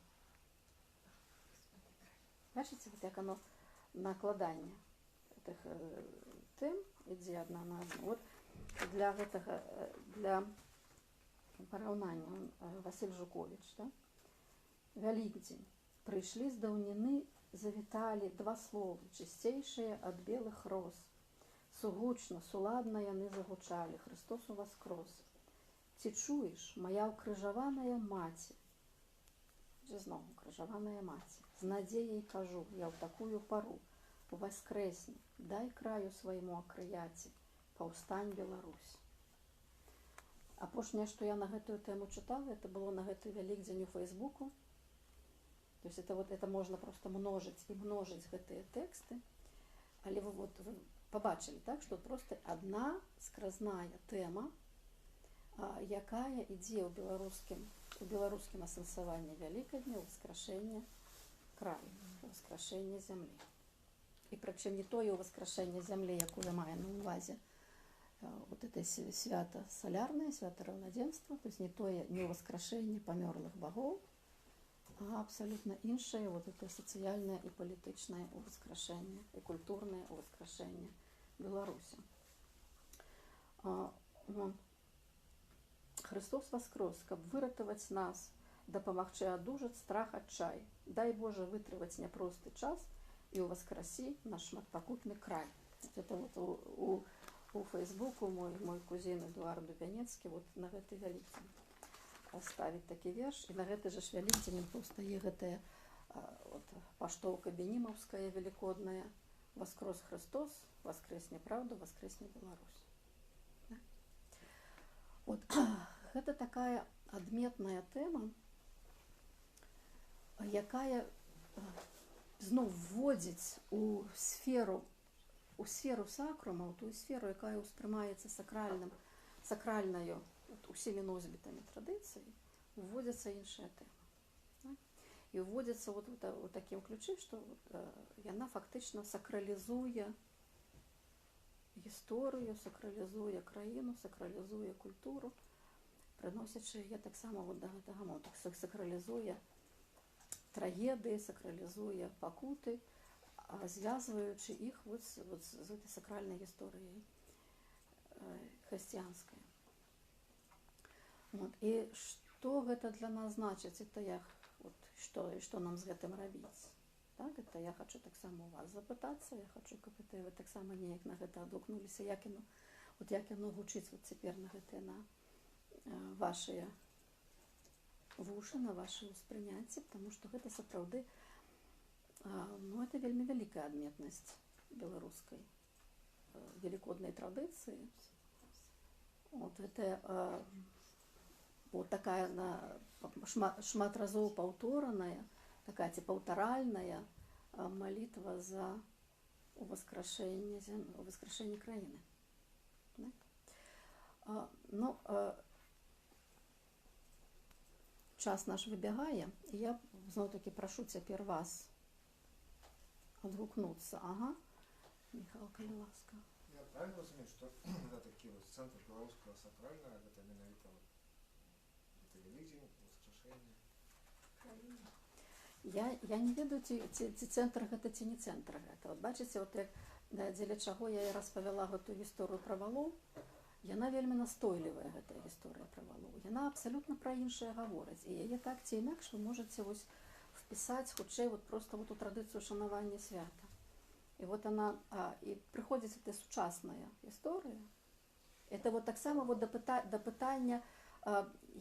Бачыце, вот як оно накладанне гэтых тэм ідзе адна на адну. Вот для гэтага, для параўнання Васіль Жукович, да? Вялікдзень. Прыйшлі з даўніны, завіталі два словы, чысцейшыя ад белых роз. Сугучна, суладна яны загучалі, Христос воскрес. Ці чуеш, моя укрыжаваная маці, зноў укрыжаваная маці, з надзеяй кажу, я ў такую пару, воскресне, дай краю свайму акрыяці, паўстань Беларусь. Апошняе, што я на гэтую тэму чытала, это было на гэты Вялікдзень у Фейсбуку. То есть это можно просто множить і множить гэтыя тэксты, але вы побачили, так, что просто одна скразная тема, якая ідзе у беларускім асэнсаванні Вялікадня, ўваскрашэння краю, ўваскрашэння зямлі. І прычым не тое ўваскрашэнне зямлі, якое мае на ўвазе вот это свята салярнае, свята раўнадзенства, то есть не тое, не ўваскрашэнне памёрлых багоў, а абсолютно іншае вот это сацыяльнае і палітычнае ўваскрашэнне, і культурнае ўваскрашэнне Беларусі. Христос воскрес, каб выратаваць нас, дапамагчы адужаць страх, адчай. Дай Боже вытрываць няпросты час і ўваскрасі наш шматпакутны край. Это вот у Фейсбуку мой кузін Эдуард Дубянецкі вот на гэты Вялікдзень. ставіць такі верш, і на гэты же ж вялікдзень паўстае гэтая паштоўка бенімаўская велікодная: «Воскрес Христос, воскресне правда, воскресне Беларусь». Вот гэта такая адметная тэма, якая зноў вводзіць у сферу сакрума, у тую сферу, якая ўспрымаецца сакральнаю усімі носьбітамі традыцыі, вводзяцца іншыя тэмы. І вводзіцца у такім ключы, што яна фактычна сакралізуе гісторыю, сакралізуе краіну, сакралізуе культуру, прыносячы яе таксама да гэтага моманту, сакралізуе трагедыі, сакралізуе пакуты, звязваючы іх з гэтай сакральнай гісторыяй хрысціянскай. І што гэта для нас значыць, што нам з гэтым рабіць? Это я хочу таксама у вас запытацца, я хочу, каб вы таксама неяк на гэта адгукнуліся, як яно гучыць цяпер на гэтыя на вашыя вушы, на вашы ўспрыняцці, потому што гэта сапраўды это вельмі вялікая адметнасць беларускай велікоднай традыцыі. Гэта такая шмат разоў паўтораная, такая ці паўтаральная малітва за уваскрашэнне краіны. Час наш выбягае, і я зноў-такі прашу цяпер вас адгукнуцца. Ага, Михаил, калі ласка. Я правильно разумею, что это такие вот центр белорусского сакрального, это менавіта это Великдень, воскрешение? Я не ведаю, ці цэнтр гэта, ці не цэнтр гэта. Бачыце, дзеля чаго я і распавяла гэтую гісторыю пра валоў, яна вельмі настойлівая, гэтая гісторыя пра валоў. Яна абсалютна пра іншае гаворыць. І яе так ці інакш вы можаце впісаць хутчэй проста у традыцыю шанавання свята. І она, і прыходзіць эта сучасная гісторыя. Это таксама да пытання,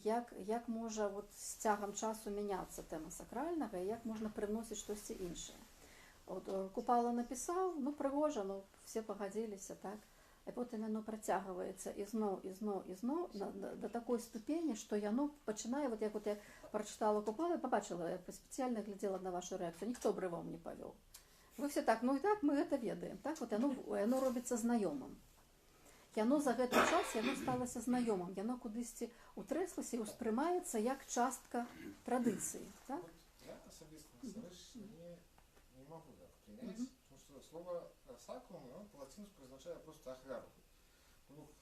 як можа з цягам часу мяняцца тэма сакральнага, і як можна прыносіць штосьці іншае. Купала напісаў, прыгожа, все пагадзіліся, так? І потым яно працягваецца ізноў да такой ступені, што яно пачынае, як я прачытала Купала, пабачыла, я спецыяльна глядзела на вашу рэакцыю, ніхто брывом не павёў. Вы все так, і так, мы гэта ведаем. Яно робіцца знаёмым. Яно за гэты час сталася знаёмым, яно кудысьці утрэслася і ўспрымаецца як частка традыцыі. Я асабіста не могу так принять, потому что слово сакрум, по-латински означает просто ахвяру.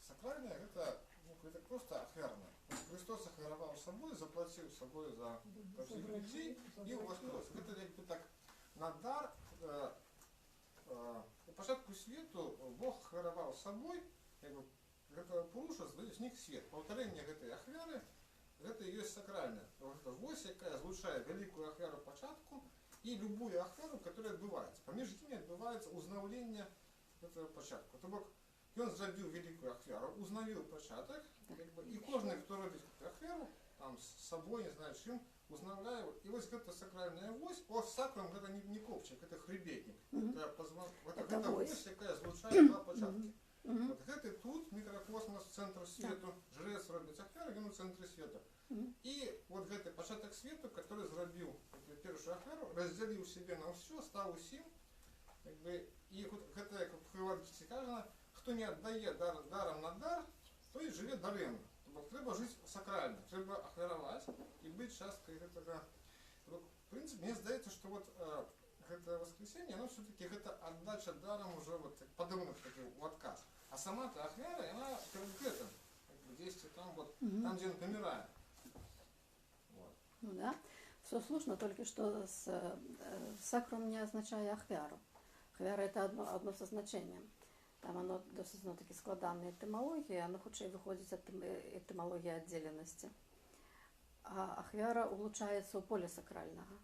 Сакральное это просто ахвярное. Христос ахвяровал собой, заплатил собой за всех людей и воскрес. Это так на дар у початку свету Бог ахвяровал собой, гэта Пуруша здае з них свет. Паўтарэнне гэтай ахвяры, гэта і ёсць сакральная. Гэта вось, якая злучае вялікую ахвяру пачатку і любую ахвяру, которая адбываецца. Паміж імі адбываецца узнаўленне гэтага пачатку. То бок, ён зрабіў вялікую ахвяру, узнавіў пачатак, і кожны, хто робіць ахвяру, там, з сабой, не знаю чым, узнаўляе. І вось гэта сакральная вось, сакрум гэта не копчик, гэта хребетнік. Гэта вось, якая злучае два пачаткі. Гэты тут мікракосмас, цэнтр свету, жрэц робіць ахвяру, ён у цэнтры свету. І гэты пачатак свету, который зрабіў першую ахвяру, раздзяліў сябе на ўсё, стаў усім. І гэта, як у Хрыварчыцы кажа, хто не аддае дарам на дар, той жыве дарэмна. Трэба жыць сакральна, трэба ахвяраваць і быць часткай гэтага. В прынцыпе, мне здаецца, што гэта воскресенье, оно все-таки гэта отдача даром уже падобных у отказ. А сама-то ахвяра, она перед гэтым действует там, там, где он помирает. Да, все слушно, только что сакрум не означает ахвяру. Ахвяра это одно со значением. Там оно досить таки складанная этимология, оно хутчэй выходит от этимологии отделенности. А ахвяра улучшается у поля сакрального.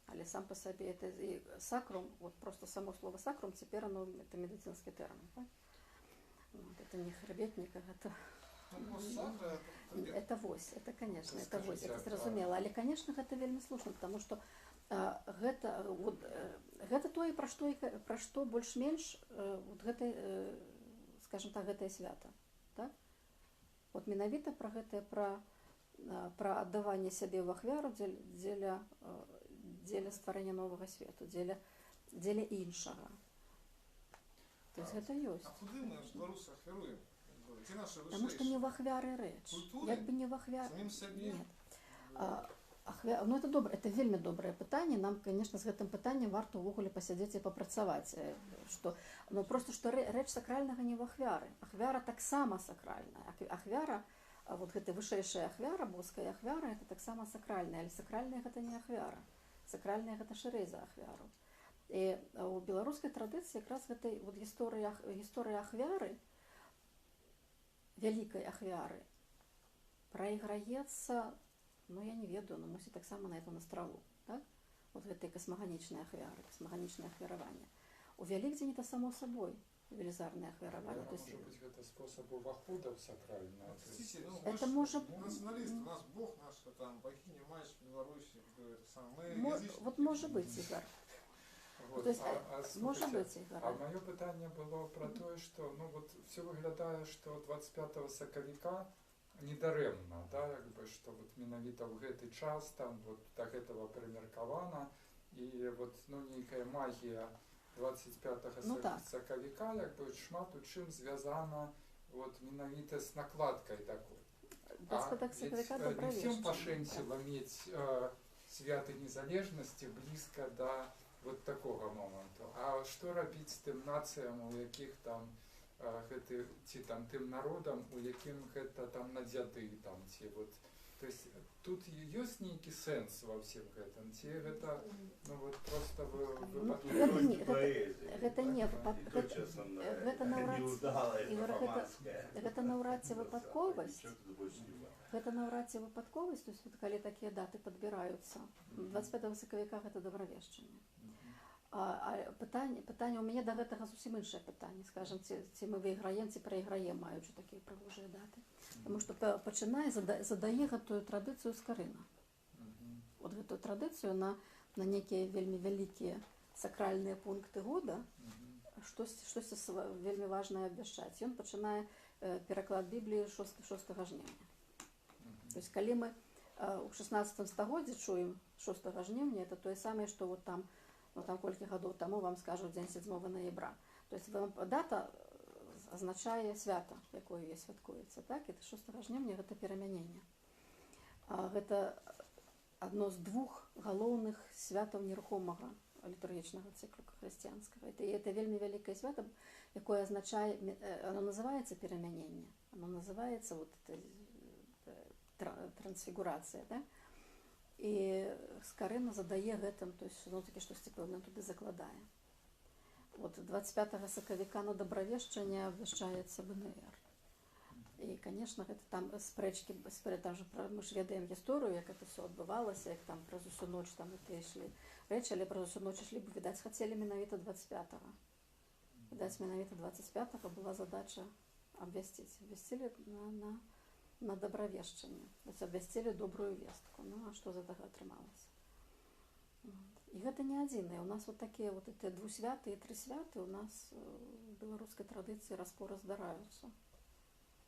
Але сам по себе это и сакрум, просто само слово сакрум, теперь оно это медицинский термин. Так? Это не хребетник, это... сахара, Это вось, это, конечно, это вось, Скажите, это зразумела. Але, конечно, гэта вельмі слушна, потому что гэта тое, пра што больш-менш вот гэтай, скажем так, гэтае свята. Так? Вот менавіта пра гэтае, пра аддаванне сябе ў ахвяру дзеля стварэння новага свету, дзеля іншага. То есть гэта ёсць. А куды мы ж беларусы ахвяруем? Где наши Потому что не в ахвяры рэч. Культуры? Як бы не в ахвяры. Самим себе? Нет. Ну, это добра, это вельмі добрае пытанне. Нам, конечно, з гэтым пытаннем варта ўвогуле пасядзець і папрацаваць. Ну, просто што рэч сакральнага не в ахвяры. Ахвяра таксама сакральная. Ахвяра, вот гэта вышэйшая ахвяра, боская ахвяра, это таксама сакральная. Але сакральная гэта не ахвяра. Сакральная гэта шырэй за ахвяру. І у беларускай традыцыі якраз гэтай вот гісторыя ахвяры, вялікай ахвяры, прайграецца, ну, я не ведаю, но мусіць таксама на эту настраву, так? Вот гэтай касмаганічнай ахвяры, касмаганічнае ахвяраванне. У Вялікдзень это само собой велізарнае ахвяраванне. Может быть, это способ увахода в сакральное. Простите, ну, Это мы может... националисты, у нас Бог наш, там, богиня, мать, Беларуси, это самое. Вот може бути, Ігор. Вот. То есть, може слухайте, бути, Ігор. А моє питання було про те, що ну, от, все виглядає, що 25 сакавіка недаремно, да, якби, що от, менавіта в гэты час, там, вот, до гэтага прымеркавана, і вот, ну, нейкая магія 25 Ну, так. сакавіка, якби, шмат у чым звязана вот, менавіта з накладкай такой. 25 сакавіка не добра всем вещь. пашэнціла мець святы незалежнасці блізка да вот такого моменту. А што рабіць з тым нацыям, у якіх там гэты, ці там тым народам, у якім гэта там на дзяды, там, ці вот, то есть тут ёсць нейкі сэнс ва ўсім гэтым, ці гэта, ну вот просто Гэта не, гэта наўрад ці выпадковасць. Гэта наўрад ці выпадковасць, то есть вот калі такія даты падбіраюцца. 25 сакавіка гэта добравешчанне. Пытанне у мяне да гэтага зусім іншае пытанне, скажем, ці мы выйграем, ці прайграем, маючы такія прыгожыя даты. Таму што пачынае, задае гэтую традыцыю з карына. Вот гэтую традыцыю на нейкія вельмі вялікія сакральныя пункты года, штосьці вельмі важнае абвяшчаць. Ён пачынае пераклад Бібліі 6 жніўня. То есть калі мы у 16 стагоддзі чуем 6 жніўня, это тое самае, што вот там, ну, там колькі гадоў таму вам скажуць дзень 7 ноябра. То есть дата азначае свята, якое святкуецца, так? І 6 жніўня гэта перамяненне. Гэта адно з двух галоўных святаў нерухомага літургічнага цыклу хрысціянскага. І это вельмі вялікае свята, якое азначае, оно называецца перамяненне, оно называецца вот трансфігурацыя, да? І скарына задае гэтым, то есть, ну, такі штосьці пэўна туды закладае. Вот 25 сакавіка на добравешчанне абвяшчаецца БНР. І, конечно, гэта там спрэчкі, мы ж ведаем гісторыю, як это все адбывалася, як там праз усю ноч там это ішлі рэчы, але праз усю ноч ішлі, бо, відаць, хацелі менавіта 25-го. Відаць, менавіта 25-го была задача абвясціць. Абвясцілі на добравешчанне. Абвясцілі добрую вестку. Ну, а што за таго атрымалася? І гэта не адзіныя. У нас вот такія вот эти двусвяты і трысвяты у нас в беларускай традыцыі раз-пораз здараюцца.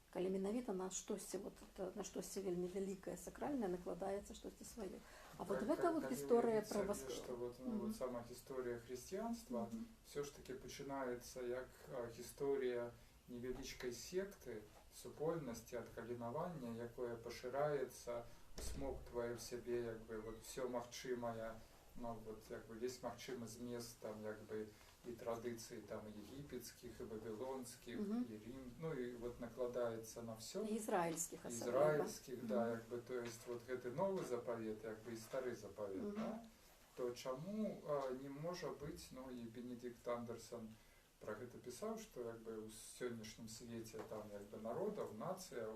Калі менавіта на штосьці, вот, на штосьці вельмі вялікае, сакральнае, накладаецца штосьці сваё. А вот гэта вот гісторыя пра што вот, ну, вот сама гісторыя хрысціянства все ж таки пачынаецца як гісторыя невялічкай секты, супольнасці, адгалінавання, якое пашыраецца, усмоктвае ў сябе, як бы, вот, все магчымае, ну, вот, як бы, весь магчымы змест, там, як бы, і традыцыі, там, егіпецкіх, і вавілонскіх, і Рим, ну, і вот накладаецца на все. І ізраільскіх, да, як бы, то есть, вот, гэты новы запавет, як бы, і стары запавет, да? То чаму не можа быць, ну, і Бенедикт Андерсон про гэта пісаў, што як бы ў сённяшнім свеце там як бы народаў, нацыяў,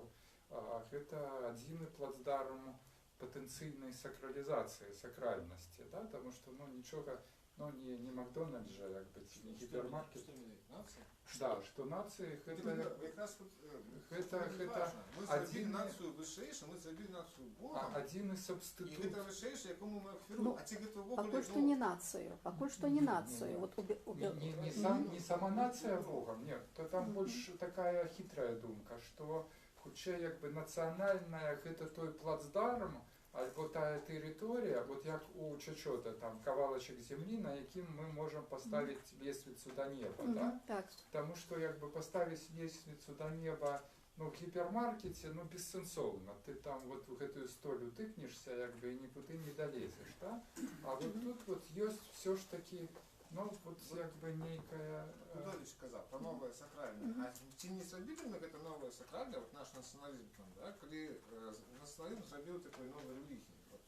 гэта адзіны плацдарм патэнцыйнай сакралізацыі, сакральнасці, да? Таму што ну, нічога ну, не Макдональдс же, как бы, не гипермаркет. Что меняет? Нация? Да, что нации, Как раз вот, это важно. Ми зробили один- націю вищейшу, ми зробили націю Богом. один из І субститутов. гэта вышэйшае, якому мы Ну, ахвяруем. А ці гэта ўвогуле, Покуль что не нацию, покуль что не нацию. Вот Не сама нация Богом, нет, то там больше такая хитрая думка, что хутчэй як бы нацыянальная гэта той плацдарм, альбо тая тэрыторыя, вот як у Чачота, там кавалачак зямлі, на якім мы можем поставить лесвіцу до неба, да? Так. Потому что як бы поставить лесвіцу до неба, ну, в гіпермаркеце, ну, бессэнсоўна. Ты там вот в гэтую столю тыкнешься, як бы, і нікуды не долезешь, да? А вот тут вот ёсць все ж таки, ну, вот як бы нейкая... Дорич сказав про новое сакральное. А ці не зробили ми гэта новое сакральное, вот наш национализм там, да, коли национализм зробив такой новой религии. Вот,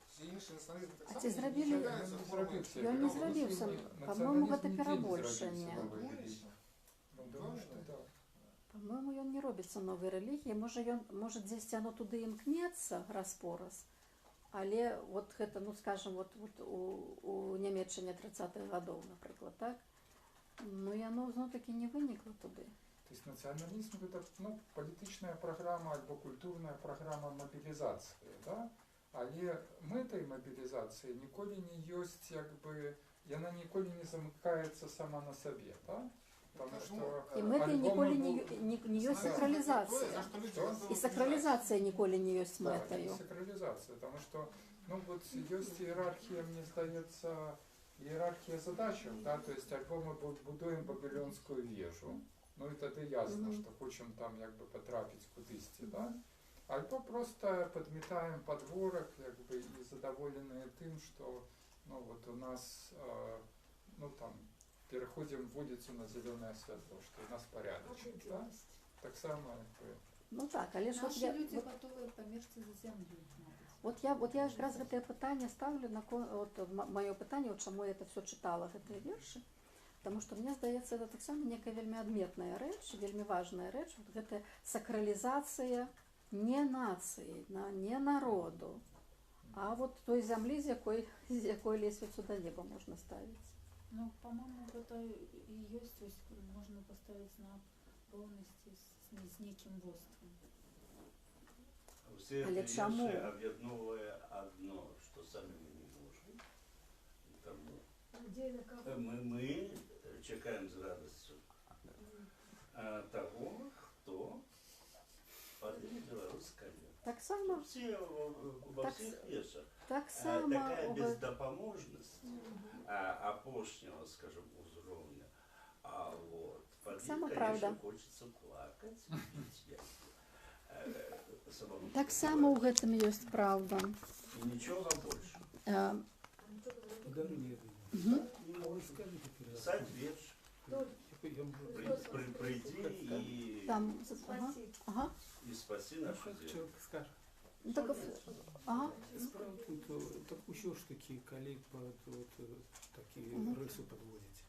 всі інші націоналізм так А само ці не зробили- являються формою. Ён не зрабіўся. По-моему, гэта перабольшэнне. Ну, думаю, что да. По-моему, ён не робіцца новай рэлігіяй. Можа дзесьці оно туды імкнецца раз-пораз. Але вот гэта, ну, скажем, вот у Нямецчыне 30-х гадоў, напрыклад, так? Ну, яно зноў-такі не вынікла туды. То есть национализм это, ну, палітычная программа альбо культурная программа мобилизации, да? Але мэтай мобилизации ніколі не ёсць, як бы, яна ніколі не замыкаецца сама на сабе, да? Потому что І мэтай ніколі не ёсць Знаете, сакралізацыя. за что люди готовы І сакралізацыя ніколі не ёсць да, мэтаю. и сакрализация, потому что, ну, вот есть иерархия, мне здаецца, иерархия задач, да, то есть альбо мы будуем Вавилонскую вежу, ну и тогда ясно, что хочем там як бы потрапить кудысьці, да, альбо просто подметаем подворок, як бы, и задоволенные тем, что, ну, вот у нас, ну, там, переходим в улицу на зеленое светло, что у нас порядочек, да, так само, як би. Ну так, але ж от Наші я... люди от- готові померти за землю. Вот я якраз гэтае пытанне ставлю маё пытанне, от чаму я это все чытала гэтыя вершы, потому что мне здаецца, это таксама некая вельмі адметная рэч, вельмі важная рэч, вот гэтая сакралізацыя не нацыі, не народу, а вот той зямлі, з якой лесвіцу да неба можна ставіць. Ну, по-моему, это и есть, то есть можно поставить на ровности с неким воством. Все Але эти чаму? верши объединовывая одно, что сами мы не можем. Тому мы чекаем с радостью того, кто поднимет белорусское. Так само, Во всех вершах. так само Такая бездопоможность опошнего, скажем, узровня. А вот под ним, само конечно, правда. хочется плакать, пить яйца. Самому так само ў гэтым ёсць праўда. И ничего больше. Подари мне это. Скажите, Писать верш, приди Там, ага. и спаси нашу землю. Человек скажет. Ну, так, ага. Справа тут так ўсё ж такі, калі такі рысу падводзіць.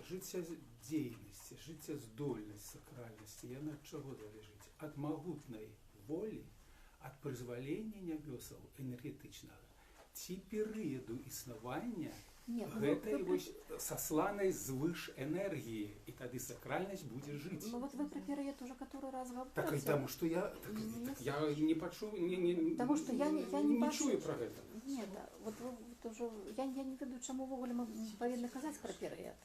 Жыццядзейнасць, жыццяздольнасць сакральнасці, яна ад чаго залежыць? Ад магутнай волі, ад прызвалення нябёсаў энергетычнага ці перыяду існавання гэтай вось сасланай звыш энергіі, і тады сакральнасць будзе жыць. Ну вот вы про перыяд уже который раз Так, говорите. тому что я не почув, Потому что я не чую бачу. про гэта. Нет, вот уже я не ведаю, чаму ўвогуле мы павінны казаць про перыяд.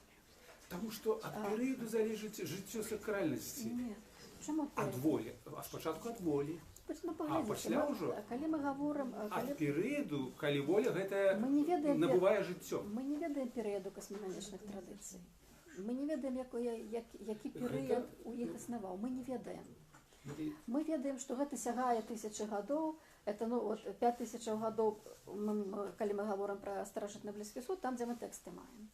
Тому что ад перыяду залежыць жыццё сакральнасці. Нет. Чаму Ад волі. А спачатку ад волі. пасля ўжо? Калі мы гаворым, Ад перыяду, калі воля гэта мы не ведаем, набывае жыццё. мы не ведаем перыяду касмагонічных традыцый. Мы не ведаем, які перыяд у іх існаваў. Мы не ведаем. Мы ведаем, што гэта сягае 1000 гадоў. Это, ну, вот 5000 гадоў, калі мы гаворым пра старажытны Блізкі Сход, там, дзе мы тэксты маем.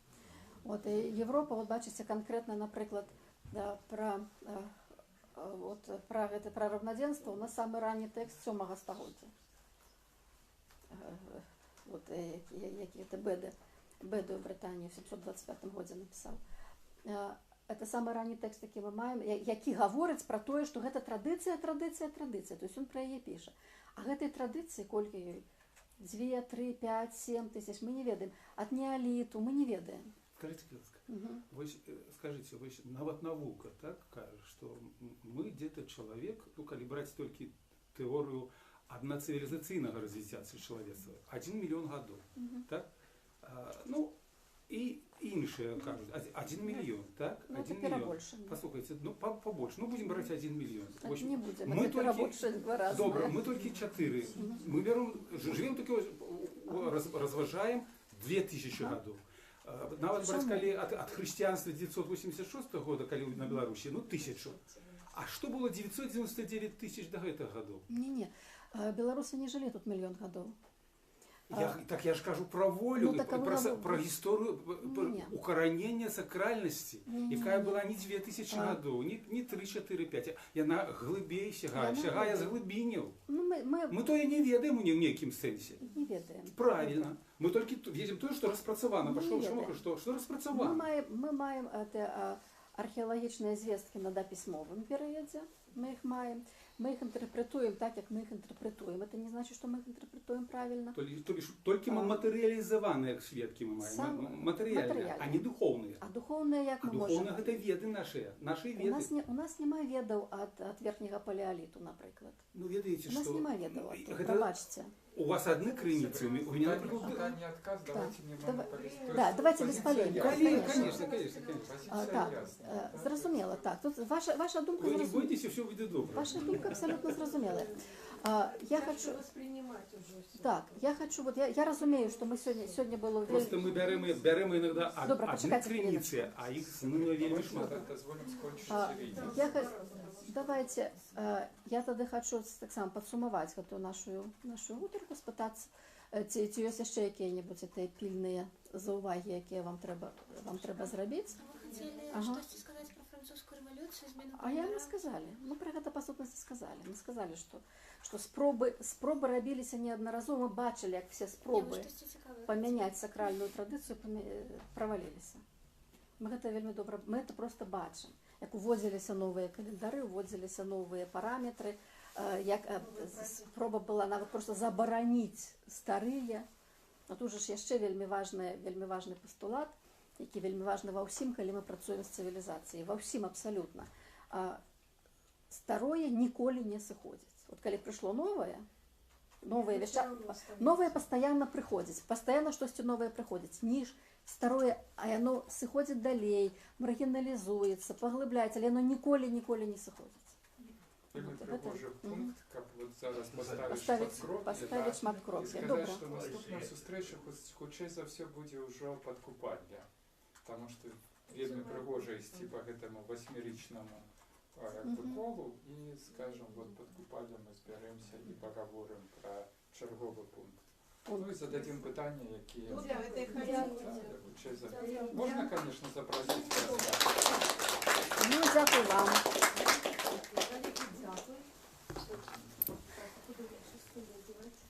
Вот, і Європа, вот бачыце канкрэтна, напрыклад, пра раўнадзенства, у нас самы ранні тэкст 7 стагоддзя. Вот, які это Беду ў Брытаніі ў 725 годзе напісаў. Это самы ранні тэкст, які мы маем, які гаворыць пра тое, што гэта традыцыя. То есть ён пра яе піша. А гэтай традыцыі, колькі ёй 2, 3, 5, 7 тысяч, мы не ведаем. От неолиту мы не ведаем. Скажите, вы скажите, вы нават навука так кажет, что мы где-то человек, ну, коли брать только теорию одноцивилизационного развития человечества, 1 миллион годов, так? Ну, и іншие кажут, 1 миллион, так? Ну, 1 это миллион. больше. Послушайте, ну, побольше, ну, будем брать 1 миллион. В общем, Не будем, мы это только, больше 2 раза. добре, мы только 4. Мы берем, живем только, разважаем 2000 годов. Нават брать, коли от христианства 986 года, коли на Беларуси, ну, 1000. А что было 999 тысяч до этих годов? Не-не, белорусы не жили тут миллион годов. Так я же кажу про волю, Ну, про историю укоронения сакральности, яка была не 2000 годов, не 3, 4, 5. Яна глибей сягає з глибинів. Мы то и не ведаем в неким сенсе. Не ведаем. Правильно. Мы только видим то, что распрацовано. Пошел шумок, что распрацовано. Мы маем археологічныя звесткі на дапісьмовым перыядзе, мы их маем. Мы их интерпретуем так, как мы их интерпретуем. Это не значит, что мы их интерпретуем правильно. Только материализованные сведки мы маем. Материальные, а не духовные. А духовные як мы можем? Духовные это веды наши веды. У нас нема ведаў от верхнего палеолиту, например. Ну, ведаете, у нас что... нема ведаў, пробачьте. У вас одни крыницы, у меня, например... Это не отказ, давайте немного полистать. Да, давайте без полемики. Конечно. Так, зрозуміло, так. Тут ваша думка зрозуміла. Ви не бойтеся, все буде добре. Ваша думка абсолютно зрозуміла. Я хочу... Так, я хочу... Вот я разумею, что мы сегодня было... Просто мы берем иногда одни крыницы, а их становится вельми шмат. Давайте, я тогда хочу так само подсумовать эту нашу гутарку, спытаться, ці ёсць яшчэ якія-небудзь пільныя заўвагі, якія вам трэба зрабіць. Вы хотели что-то сказать про французскую революцию, измену А я мы сказали, мы про гэта па сутнасці сказали. Мы сказали, что спробы рабіліся неаднаразова, мы бачылі, як все спробы памяняць сакральную традыцыю праваліліся. Мы гэта вельмі добра, мы это просто бачым. Як уводзіліся новыя календары, уводзіліся новыя параметры, як спроба была нават просто забараніць старыя. Но тут же яшчэ вельмі важны пастулат, які вельмі важны ва ўсім, калі мы працуем з цывілізацыяй, ва ўсім абсалютна. Старое ніколі не сыходзіць. Вот калі прыйшло новае пастаянна прыходзіць, пастаянна штосьці новае прыходзіць, ніж старое, а яно сыходзіць далей, маргіналізуецца, паглыбляецца, але яно ніколі не сыходзіць. Вельмі пригожий пункт, как вот зараз поставить шмат кроплі. Сказать, что наступная встреча хутчэй за все будет уже подкупання, потому что вельмі пригожа ісці по этому 8-річному колу и, скажем, вот под купальнем мы зберемся и поговорим про черговый пункт. Ну и зададим питання, які... Можно, конечно, запросить. Ну, дякую вам. Дякую.